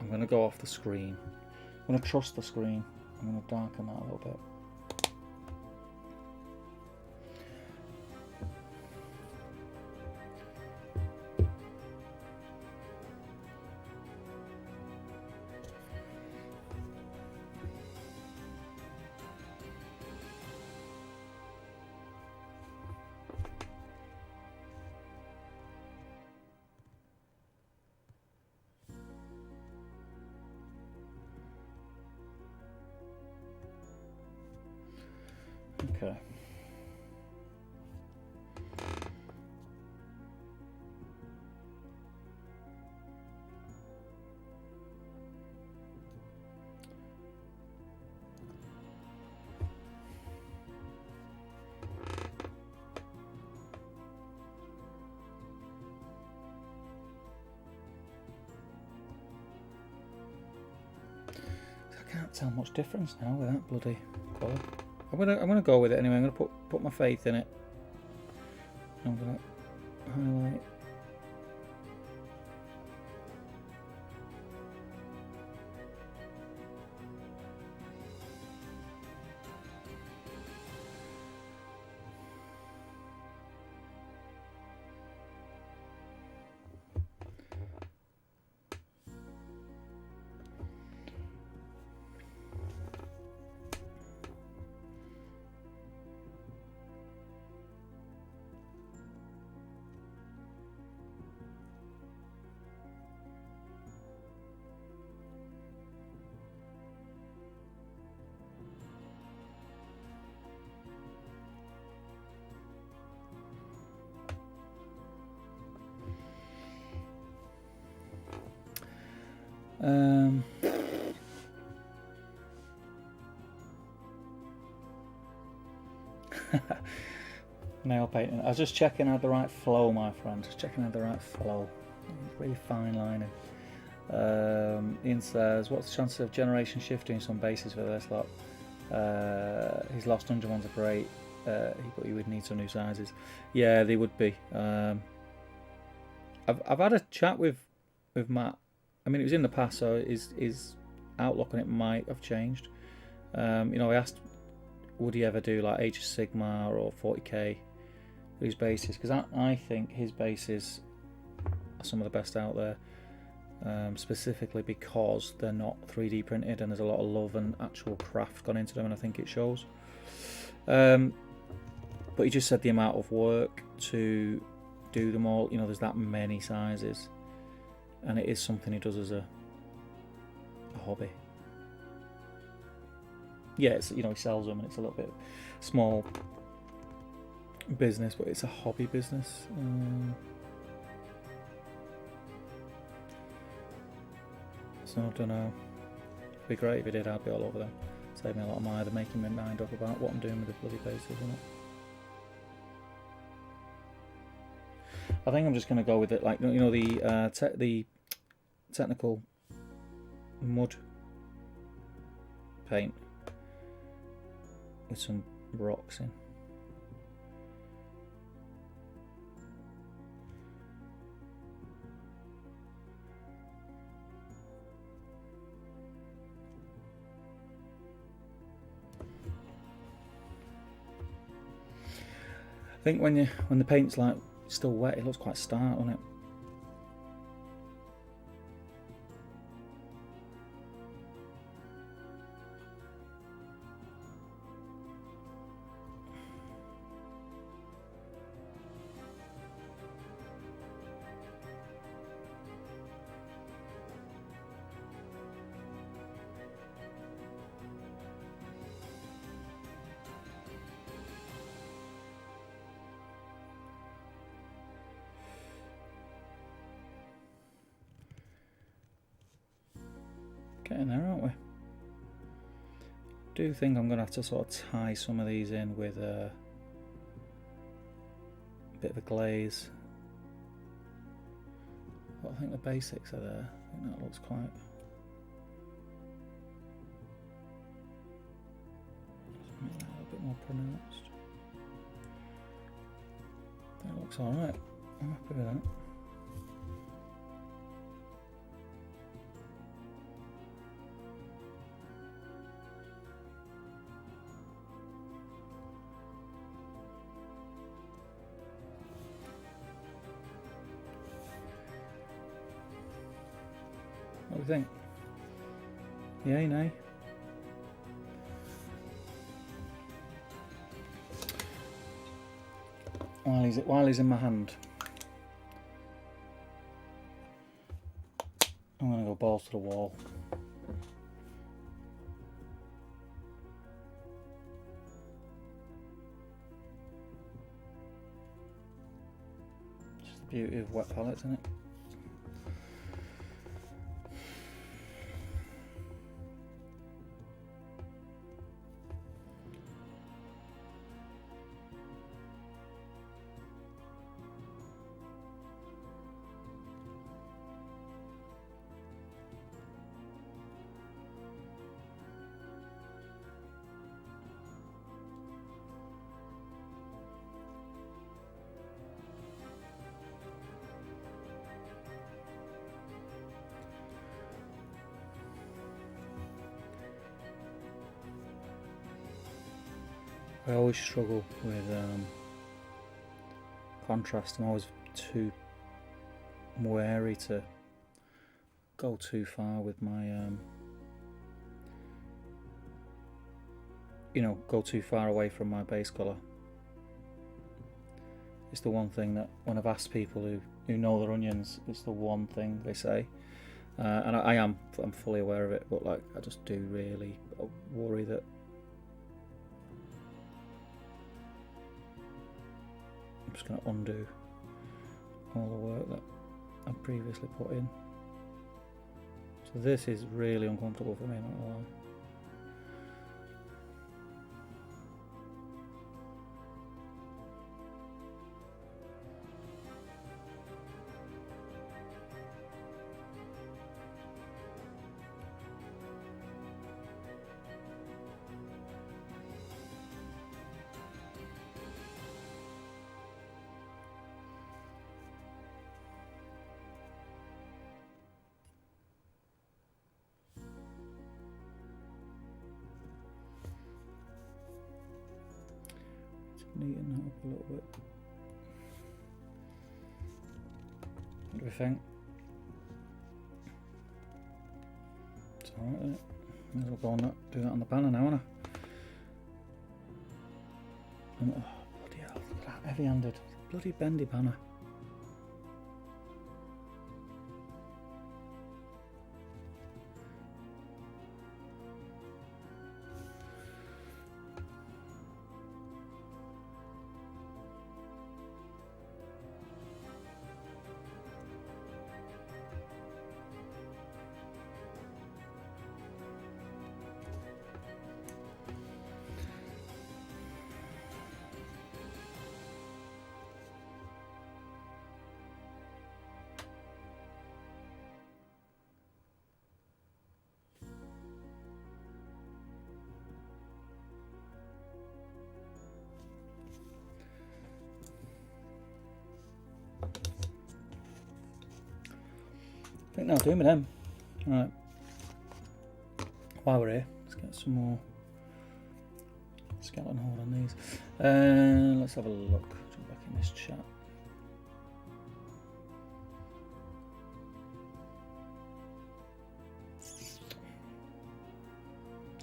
going to go off the screen. I'm going to trust the screen. I'm going to darken that a little bit. Okay. I can't tell much difference now with that bloody colour. I'm gonna go with it anyway. I'm gonna put my faith in it. I'm gonna highlight. Nail painting. I was just checking I had the right flow, my friend. Just checking I had the right flow. Really fine lining. Ian says, what's the chance of generation shifting some bases for this lot? His last dungeon ones are great. But he would need some new sizes. Yeah, they would be. I've had a chat with Matt. I mean, it was in the past, so his outlook on it might have changed. You know, I asked, would he ever do like Age of Sigmar or 40k with his bases? Because I think his bases are some of the best out there, specifically because they're not 3D printed and there's a lot of love and actual craft gone into them, and I think it shows. But he just said the amount of work to do them all. You know, there's that many sizes, and it is something he does as a hobby. Yeah, it's, you know, he sells them, and it's a little bit small business, but it's a hobby business. So I don't know. It'd be great if he did. I'd be all over them. Save me a lot of money. They're making my mind up about what I'm doing with the bloody bases, isn't it? I think I'm just going to go with it, like, you know, the technical mud paint with some rocks in. I think when the paint's like still wet, it looks quite stark, doesn't it? Getting there, aren't we? Do think I'm going to have to sort of tie some of these in with a bit of a glaze. But I think the basics are there. I think that looks quite... Make that a bit more pronounced. That looks alright. I'm happy with that. What do you think? Yay, nay? While he's in my hand, I'm going to go balls to the wall. Just the beauty of wet palettes, isn't it? I always struggle with contrast. I'm always too wary to go too far with my, you know, go too far away from my base colour. It's the one thing that when I've asked people who know their onions, it's the one thing they say. And I'm fully aware of it, but like I just do really worry that I'm just going to undo all the work that I've previously put in. So this is really uncomfortable for me, not gonna lie. Neaten that up a little bit. What do we think? It's alright, isn't it? Might as well go on that, do that on the banner now, won't I? And, oh, bloody hell, look at that heavy-handed, bloody bendy banner. I think that'll do me then. Right. While we're here, let's get some more skeleton horde on these. Let's have a look. Jump back in this chat.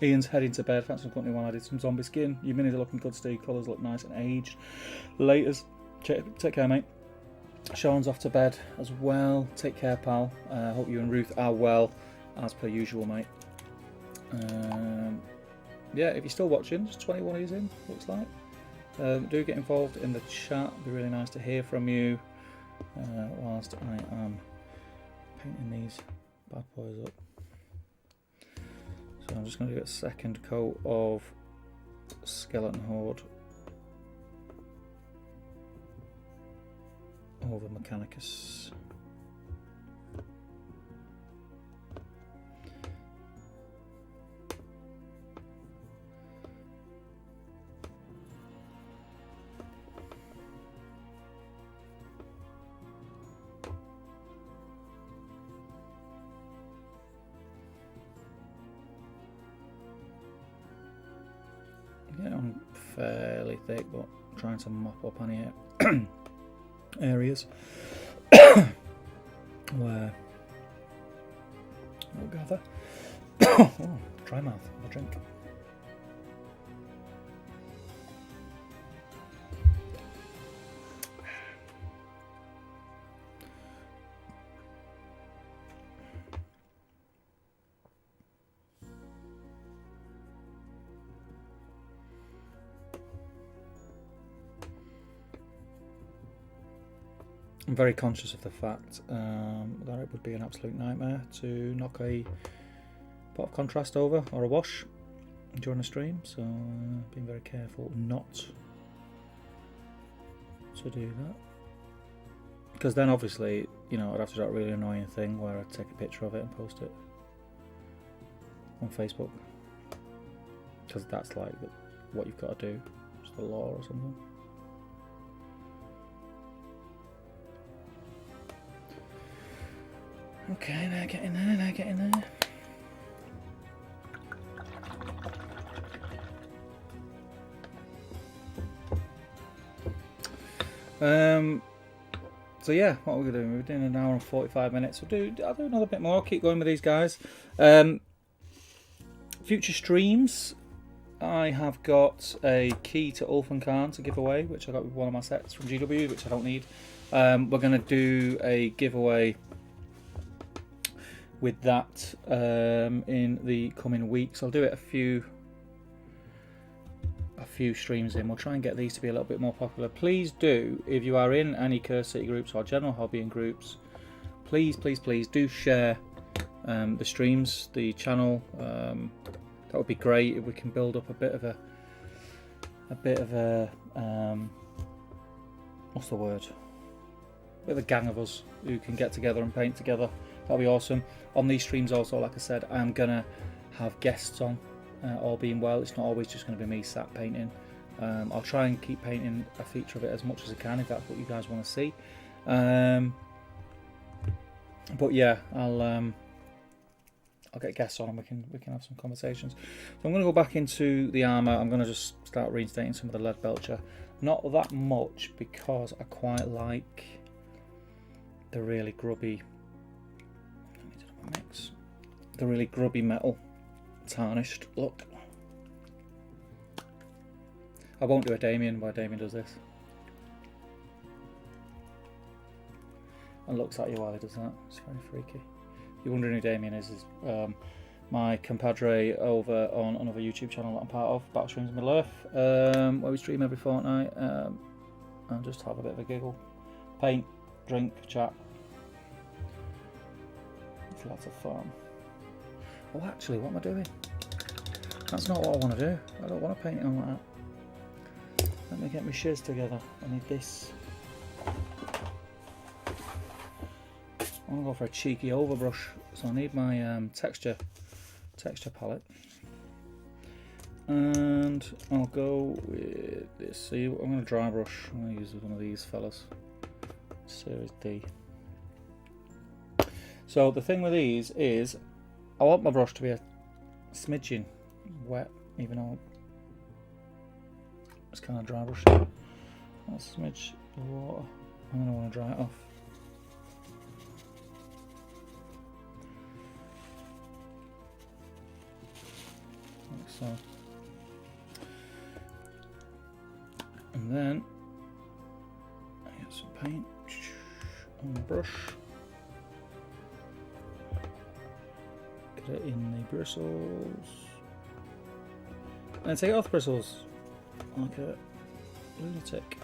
Ian's heading to bed. Thanks for company while I did some zombie skin. Your minis are looking good, Steve. Colours look nice and aged. Laters. Take care, mate. Sean's off to bed as well. Take care, pal. Hope you and Ruth are well, as per usual, mate. Yeah, if you're still watching, just 21 years in, looks like. Do get involved in the chat. It'd be really nice to hear from you whilst I am painting these bad boys up. So I'm just going to do a second coat of skeleton horde over Mechanicus. Yeah, I'm fairly thick, but I'm trying to mop up any areas where we'll gather. Oh, dry mouth, have a drink. I'm very conscious of the fact that it would be an absolute nightmare to knock a pot of contrast over or a wash during a stream, so being very careful not to do that. Because then obviously, you know, I'd have to do that really annoying thing where I'd take a picture of it and post it on Facebook. Because that's like what you've got to do. It's the law or something. Okay, they're getting there, they're getting there. So yeah, what are we doing? We're doing an hour and 45 minutes. I'll do another bit more. I'll keep going with these guys. Future streams, I have got a key to Ulfan Khan to give away, which I got with one of my sets from GW, which I don't need. We're going to do a giveaway with that in the coming weeks. I'll do it a few streams in. We'll try and get these to be a little bit more popular. Please do, if you are in any Curse City groups or general hobbying groups, please do share the streams, the channel. That would be great if we can build up a bit of a what's the word? A bit of a gang of us who can get together and paint together. That'll be awesome. On these streams also, like I said, I'm gonna have guests on, all being well. It's not always just going to be me sat painting. I'll try and keep painting a feature of it as much as I can if that's what you guys want to see. But yeah, I'll get guests on and we can have some conversations. So I'm going to go back into the armour. I'm going to just start reinstating some of the lead belcher. Not that much because I quite like the really grubby. Mix the really grubby metal tarnished look. I won't do a Damien while Damien does this. And looks at you while he does that. It's very freaky. If you're wondering who Damien is my compadre over on another YouTube channel that I'm part of, Battle Streams in Middle Earth, where we stream every fortnight and just have a bit of a giggle, paint, drink, chat. It's lots of fun. Oh, actually, what am I doing? That's not what I want to do. I don't want to paint it on like that. Let me get my shiz together. I need this. I want to go for a cheeky overbrush, so I need my texture palette. And I'll go with this. See, I'm going to dry brush. I'm going to use one of these fellas. Series D. So the thing with these is, I want my brush to be a smidgen wet, even though it's kind of dry brush. That's a smidge of water, and then I want to dry it off. Like so. And then I get some paint on the brush. Get it in the bristles. And then take it off the bristles like a lunatic.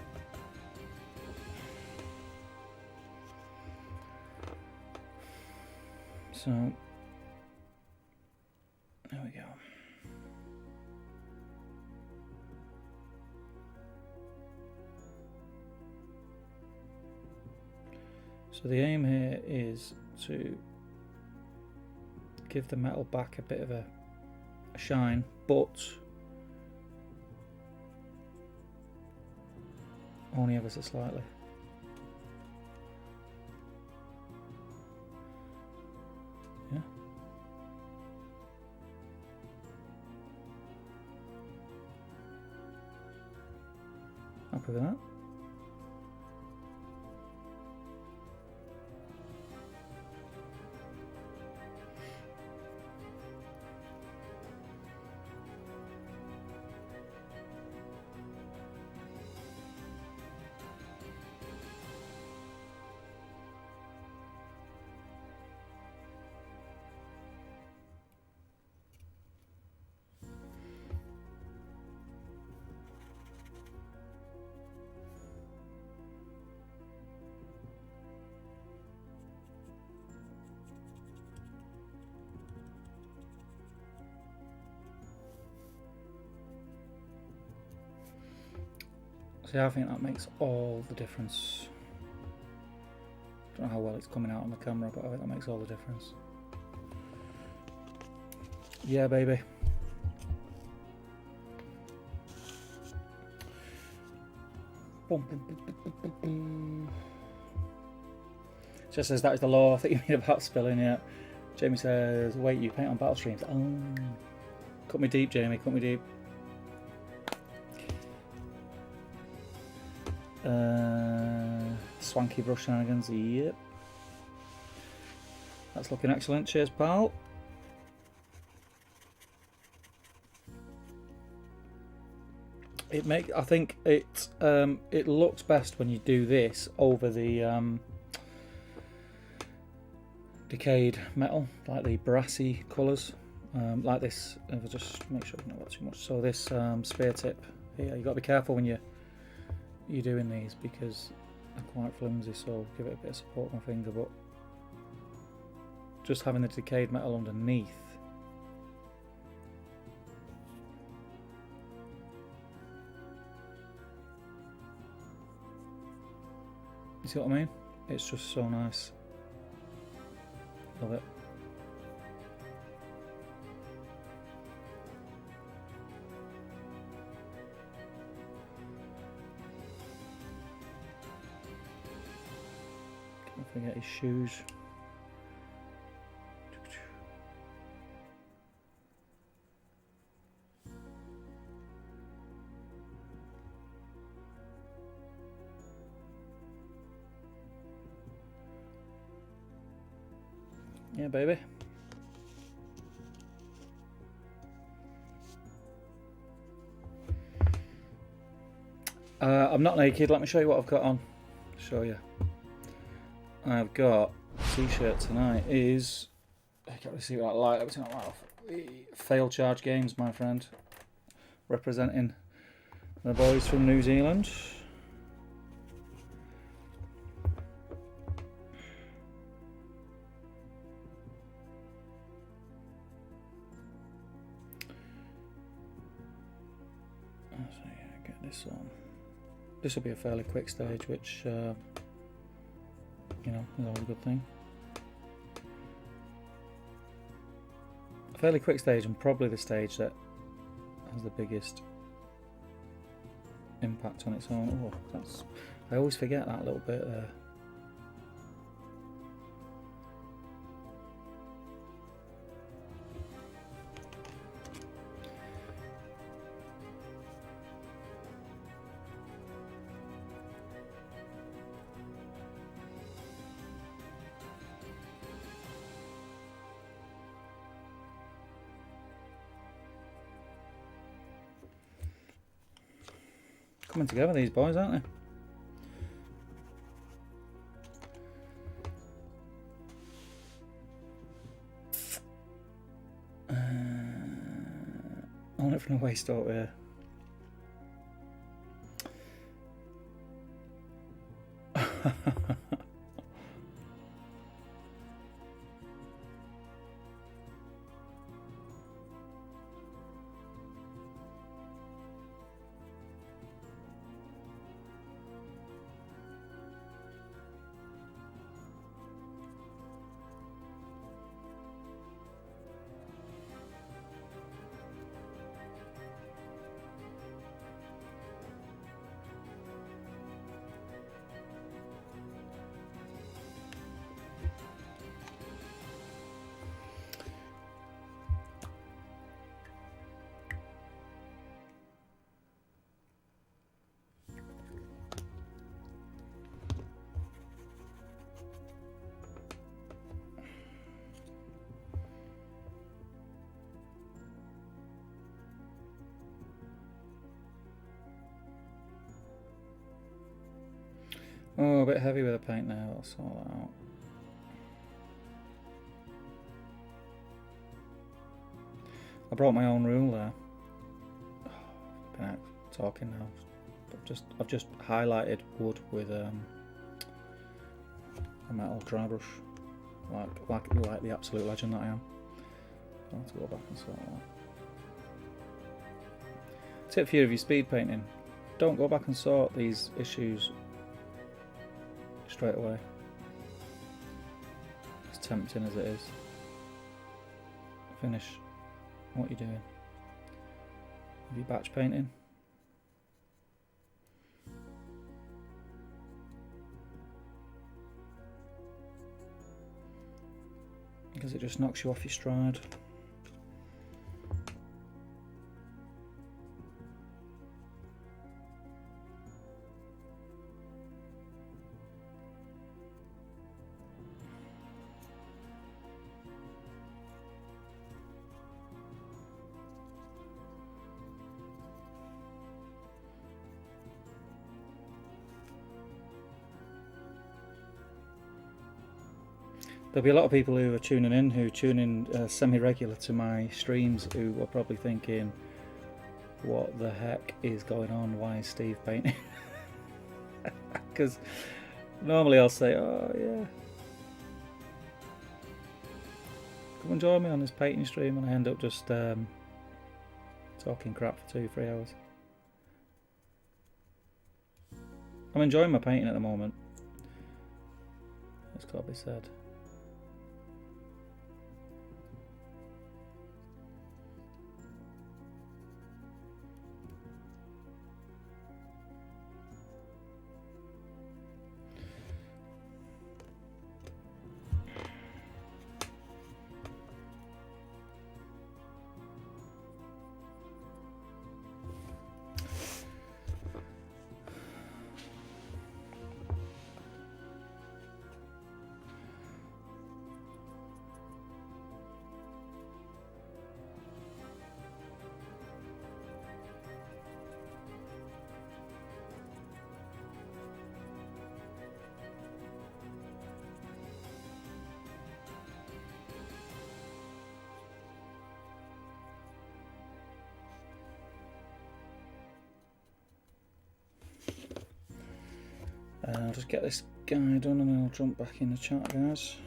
So there we go. So the aim here is to give the metal back a bit of a shine, but only ever so slightly. Yeah. Happy with that? See, I think that makes all the difference. Don't know how well it's coming out on the camera, but I think that makes all the difference. Yeah, baby. Just says that is the law that you mean about spilling, yeah. Jamie says, wait, you paint on battle streams. Oh, cut me deep, Jamie, cut me deep. Swanky brush shenanigans, yep. That's looking excellent, cheers pal. I think it looks best when you do this over the decayed metal, like the brassy colours, like this. If I just make sure you know what too much. So this spear tip here, you got to be careful when you're doing these because they're quite flimsy. So give it a bit of support with my finger, but just having the decayed metal underneath. You see what I mean? It's just so nice. Love it. Can't forget his shoes. Yeah, baby. I'm not naked. Let me show you what I've got on. Show you. I've got a t-shirt tonight. Is I can't really see that light. Let me turn that light off. Fail Charge Games, my friend, representing the boys from New Zealand. So yeah, get this on. This will be a fairly quick stage, which you know, is always a good thing. A fairly quick stage, and probably the stage that has the biggest impact on its own. Oh, I always forget that little bit there. Coming together, these boys, aren't they? On it from the waist out here. Oh, a bit heavy with the paint now, I'll sort that out. I brought my own rule there. Oh, been out talking now. I've just highlighted wood with a metal dry brush, like the absolute legend that I am. I'll have to go back and sort that. Tip for you if you're speed painting: don't go back and sort these issues straight away. As tempting as it is, finish what you're doing. If you're batch painting, because it just knocks you off your stride. There'll be a lot of people who are tuning in, who tune in semi-regular to my streams, who are probably thinking, what the heck is going on? Why is Steve painting? Because normally I'll say, oh yeah, come and join me on this painting stream, and I end up just talking crap for 2-3 hours. I'm enjoying my painting at the moment, it's got to be said. I'll just get this guy done and I'll jump back in the chat, guys.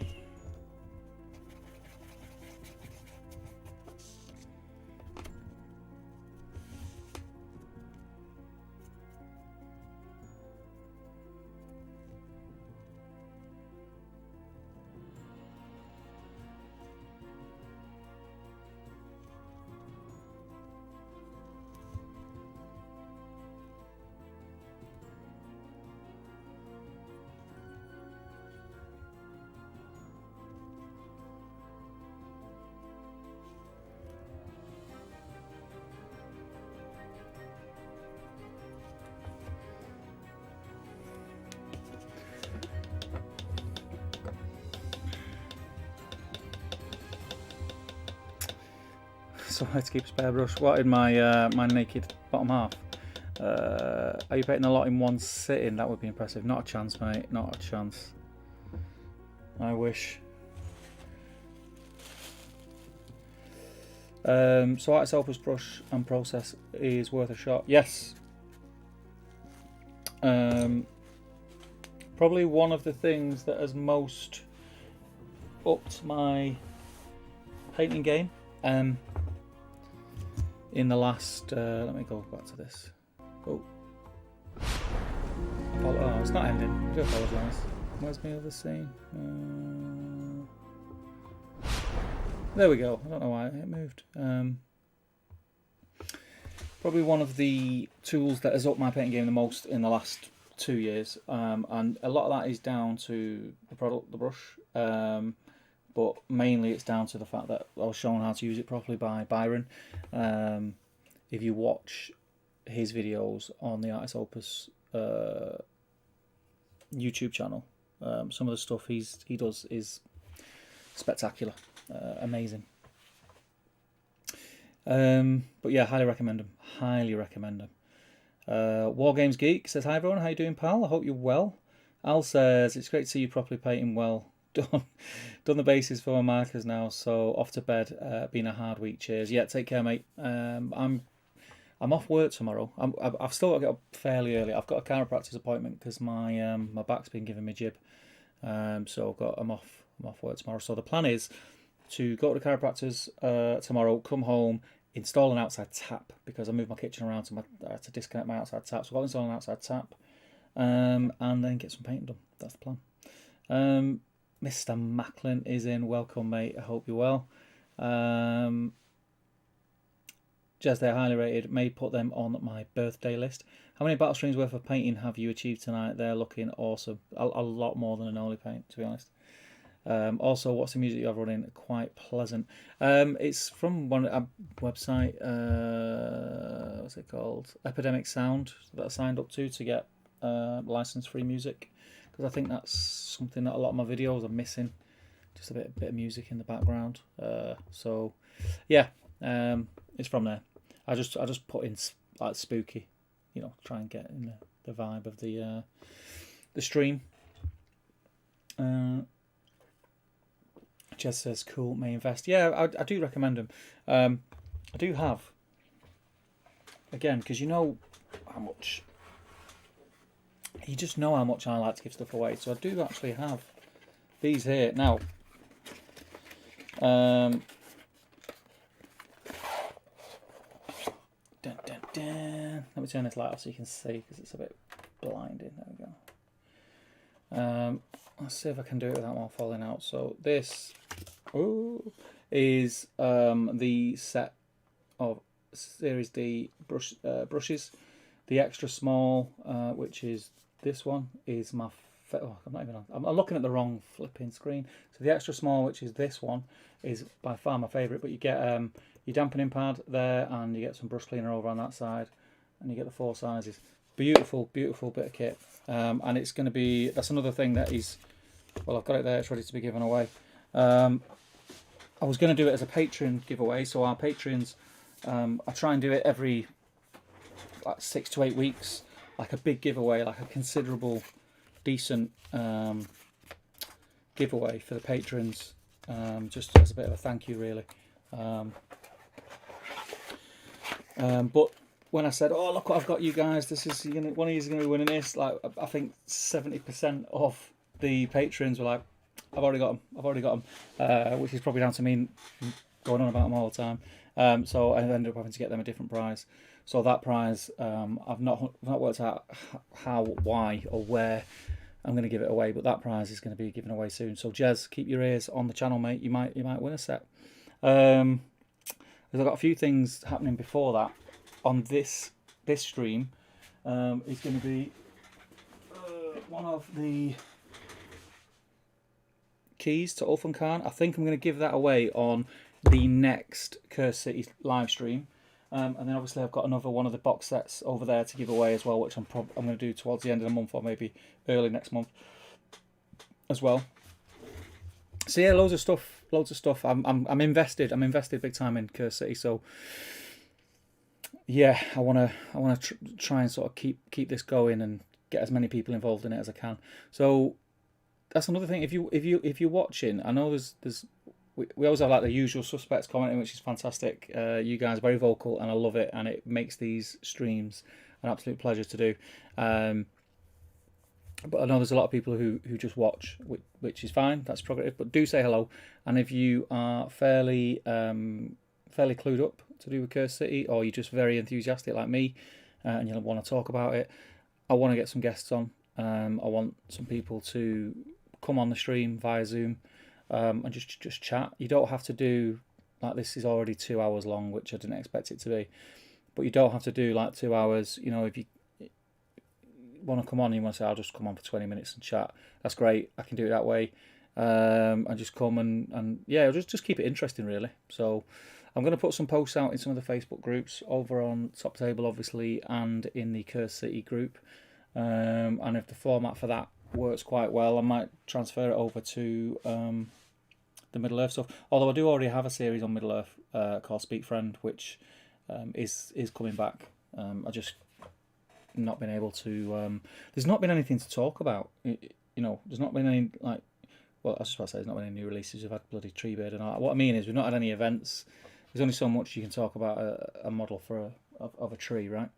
So I had to keep a spare brush. What in my my naked bottom half? Are you painting a lot in one sitting? That would be impressive. Not a chance, mate. Not a chance. I wish. So Artist Opus brush and process is worth a shot. Yes. Probably one of the things that has most upped my painting game in the last let me go back to this. Oh, it's not ending. I do apologise. Where's my other scene? There we go. I don't know why it moved. Probably one of the tools that has upped my painting game the most in the last 2 years, and a lot of that is down to the product, the brush, but mainly it's down to the fact that I was shown how to use it properly by Byron. If you watch his videos on the Artist Opus YouTube channel, some of the stuff he does is spectacular, amazing. But yeah, highly recommend him. Highly recommend him. War Games Geek says, "Hi everyone, how you doing, pal? I hope you're well." Al says, "It's great to see you properly painting well. Done the bases for my markers now, so off to bed. Been a hard week. Cheers." Yeah, take care, mate. I'm off work tomorrow. I've still got to get up fairly early. I've got a chiropractor's appointment because my back's been giving me jib. So I'm off work tomorrow. So the plan is to go to the chiropractor's tomorrow, come home, install an outside tap because I moved my kitchen around to disconnect my outside tap. So I've got to install an outside tap, and then get some painting done. That's the plan. Mr. Macklin is in. Welcome, mate. I hope you're well. Just they're highly rated. May put them on my birthday list. How many battle streams worth of painting have you achieved tonight? They're looking awesome. A lot more than an only paint, to be honest. Also, what's the music you have running? Quite pleasant. It's from one website. What's it called? Epidemic Sound, that I signed up to get license-free music, because I think that's something that a lot of my videos are missing. Just a bit of music in the background. So yeah, it's from there. I just put in like spooky, try and get in the vibe of the stream. Jez says, "Cool, may invest." Yeah, I do recommend them. I do have, again, because you know how much, you just know how much I like to give stuff away. So I do actually have these here now. Let me turn this light off so you can see, because it's a bit blinding. There we go. Let's see if I can do it without one falling out. So this is the set of Series D brushes. The extra small, which is this one, is my I'm looking at the wrong flipping screen. So the extra small, which is this one, is by far my favourite. But you get your dampening pad there, and you get some brush cleaner over on that side, and you get the 4 sizes. Beautiful, beautiful bit of kit. And it's going to be, that's another thing that is, well, I've got it there, it's ready to be given away. I was going to do it as a Patreon giveaway, so our Patreons, I try and do it every like 6 to 8 weeks, like a big giveaway, like a considerable, decent giveaway for the patrons, just as a bit of a thank you, really. But when I said, "Oh, look what I've got, you guys, this is one of you is going to be winning this," like I think 70% of the patrons were like, I've already got them, which is probably down to me going on about them all the time. So I ended up having to get them a different prize. So that prize, I've not worked out how, why, or where I'm going to give it away, but that prize is going to be given away soon. So Jez, keep your ears on the channel, mate. You might win a set. I've got a few things happening before that. On this stream, is going to be one of the keys to Ulfan Khan. I think I'm going to give that away on the next Curse City live stream. And then obviously I've got another one of the box sets over there to give away as well, which I'm going to do towards the end of the month, or maybe early next month as well. So yeah, loads of stuff. I'm invested. I'm invested big time in Curse City. So yeah, I want to try and sort of keep this going and get as many people involved in it as I can. So that's another thing. If you're watching, I know there's we always have like the usual suspects commenting, which is fantastic. You guys are very vocal, and I love it, and it makes these streams an absolute pleasure to do. Um, but I know there's a lot of people who just watch, which is fine. That's prerogative. But do say hello, and if you are fairly clued up to do with Curse City, or you're just very enthusiastic like me, and you want to talk about it, I want to get some guests on. I want some people to come on the stream via Zoom, and just chat. You don't have to do like this is already 2 hours long, which I didn't expect it to be. But you don't have to do like 2 hours. You know, if you want to come on, you want to say I'll just come on for 20 minutes and chat. That's great. I can do it that way. And just come and yeah, just keep it interesting really. So I'm going to put some posts out in some of the Facebook groups over on Top Table, obviously, and in the Curse City group. And if the format for that works quite well, I might transfer it over to the Middle Earth stuff. Although I do already have a series on Middle Earth called Speak Friend, which is coming back. I just not been able to. There's not been anything to talk about. You know, there's not been any like. Well, I was just about to say there's not been any new releases. We've had bloody Treebird and all that. What I mean is we've not had any events. There's only so much you can talk about a model for of a tree, right?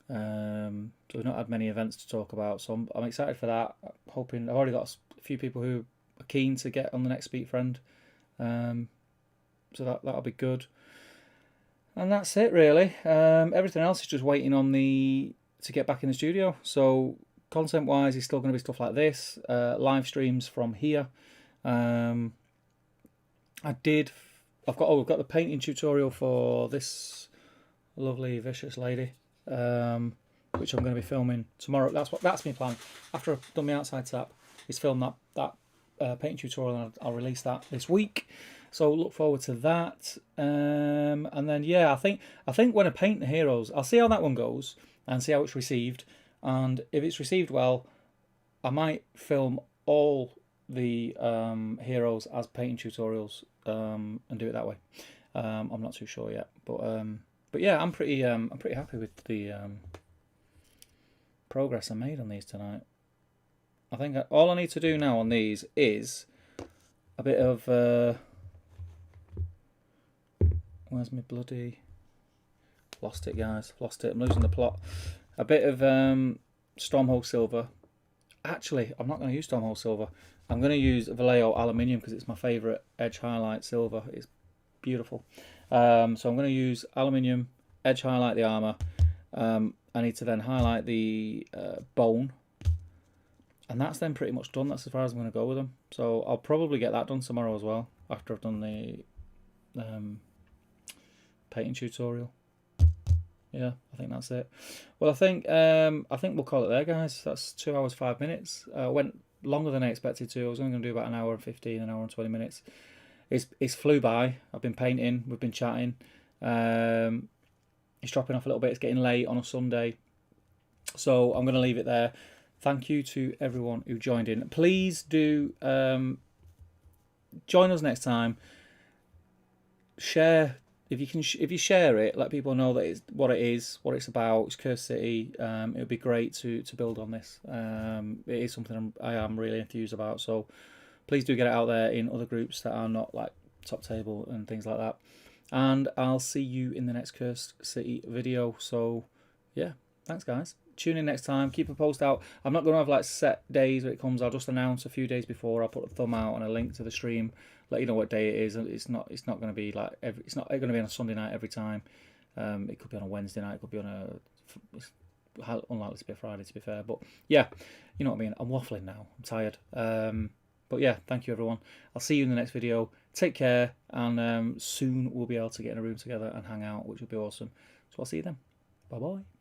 So we've not had many events to talk about. So I'm excited for that. Hoping I've already got a few people who are keen to get on the next Speak Friend. So that'll be good. And that's it really. Everything else is just waiting on to get back in the studio. So content wise, it's still going to be stuff like this, live streams from here. We've got the painting tutorial for this lovely vicious lady, which I'm going to be filming tomorrow. That's my plan. After I've done my outside tap, is film that painting tutorial, and I'll release that this week. So look forward to that. And then yeah, I think when I paint the heroes, I'll see how that one goes and see how it's received. And if it's received well, I might film all the heroes as painting tutorials and do it that way. I'm not too sure yet, but yeah, I'm pretty happy with the progress I made on these tonight. I think all I need to do now on these is a bit of where's my bloody lost it, guys? Lost it. I'm losing the plot. A bit of Stormhold Silver. Actually, I'm not going to use Stormhold Silver. I'm going to use Vallejo Aluminium because it's my favourite edge highlight silver. It's beautiful. So I'm going to use aluminium, edge highlight the armour. I need to then highlight the bone. And that's then pretty much done. That's as far as I'm going to go with them. So I'll probably get that done tomorrow as well, after I've done the painting tutorial. Yeah, I think that's it. Well, I think we'll call it there, guys. That's 2 hours 5 minutes. Went longer than I expected to. I was only going to do about an hour and 15, an hour and 20 minutes. It's flew by. I've been painting. We've been chatting. It's dropping off a little bit. It's getting late on a Sunday, so I'm going to leave it there. Thank you to everyone who joined in. Please do join us next time. Share. If you share it, let people know that it's what it is, what it's about. It's Curse City. It would be great to build on this. It is something I am really enthused about. So please do get it out there in other groups that are not like Top Table and things like that. And I'll see you in the next Curse City video. So yeah, thanks guys. Tune in next time. Keep a post out. I'm not going to have like set days when it comes. I'll just announce a few days before. I'll put a thumb out and a link to the stream. Let you know what day it is. It's not going to be like it's not going to be on a Sunday night every time. It could be on a Wednesday night. It could be on it's unlikely to be a Friday, to be fair. But yeah, you know what I mean. I'm waffling now. I'm tired. But yeah, thank you everyone. I'll see you in the next video. Take care, and soon we'll be able to get in a room together and hang out, which will be awesome. So I'll see you then. Bye bye.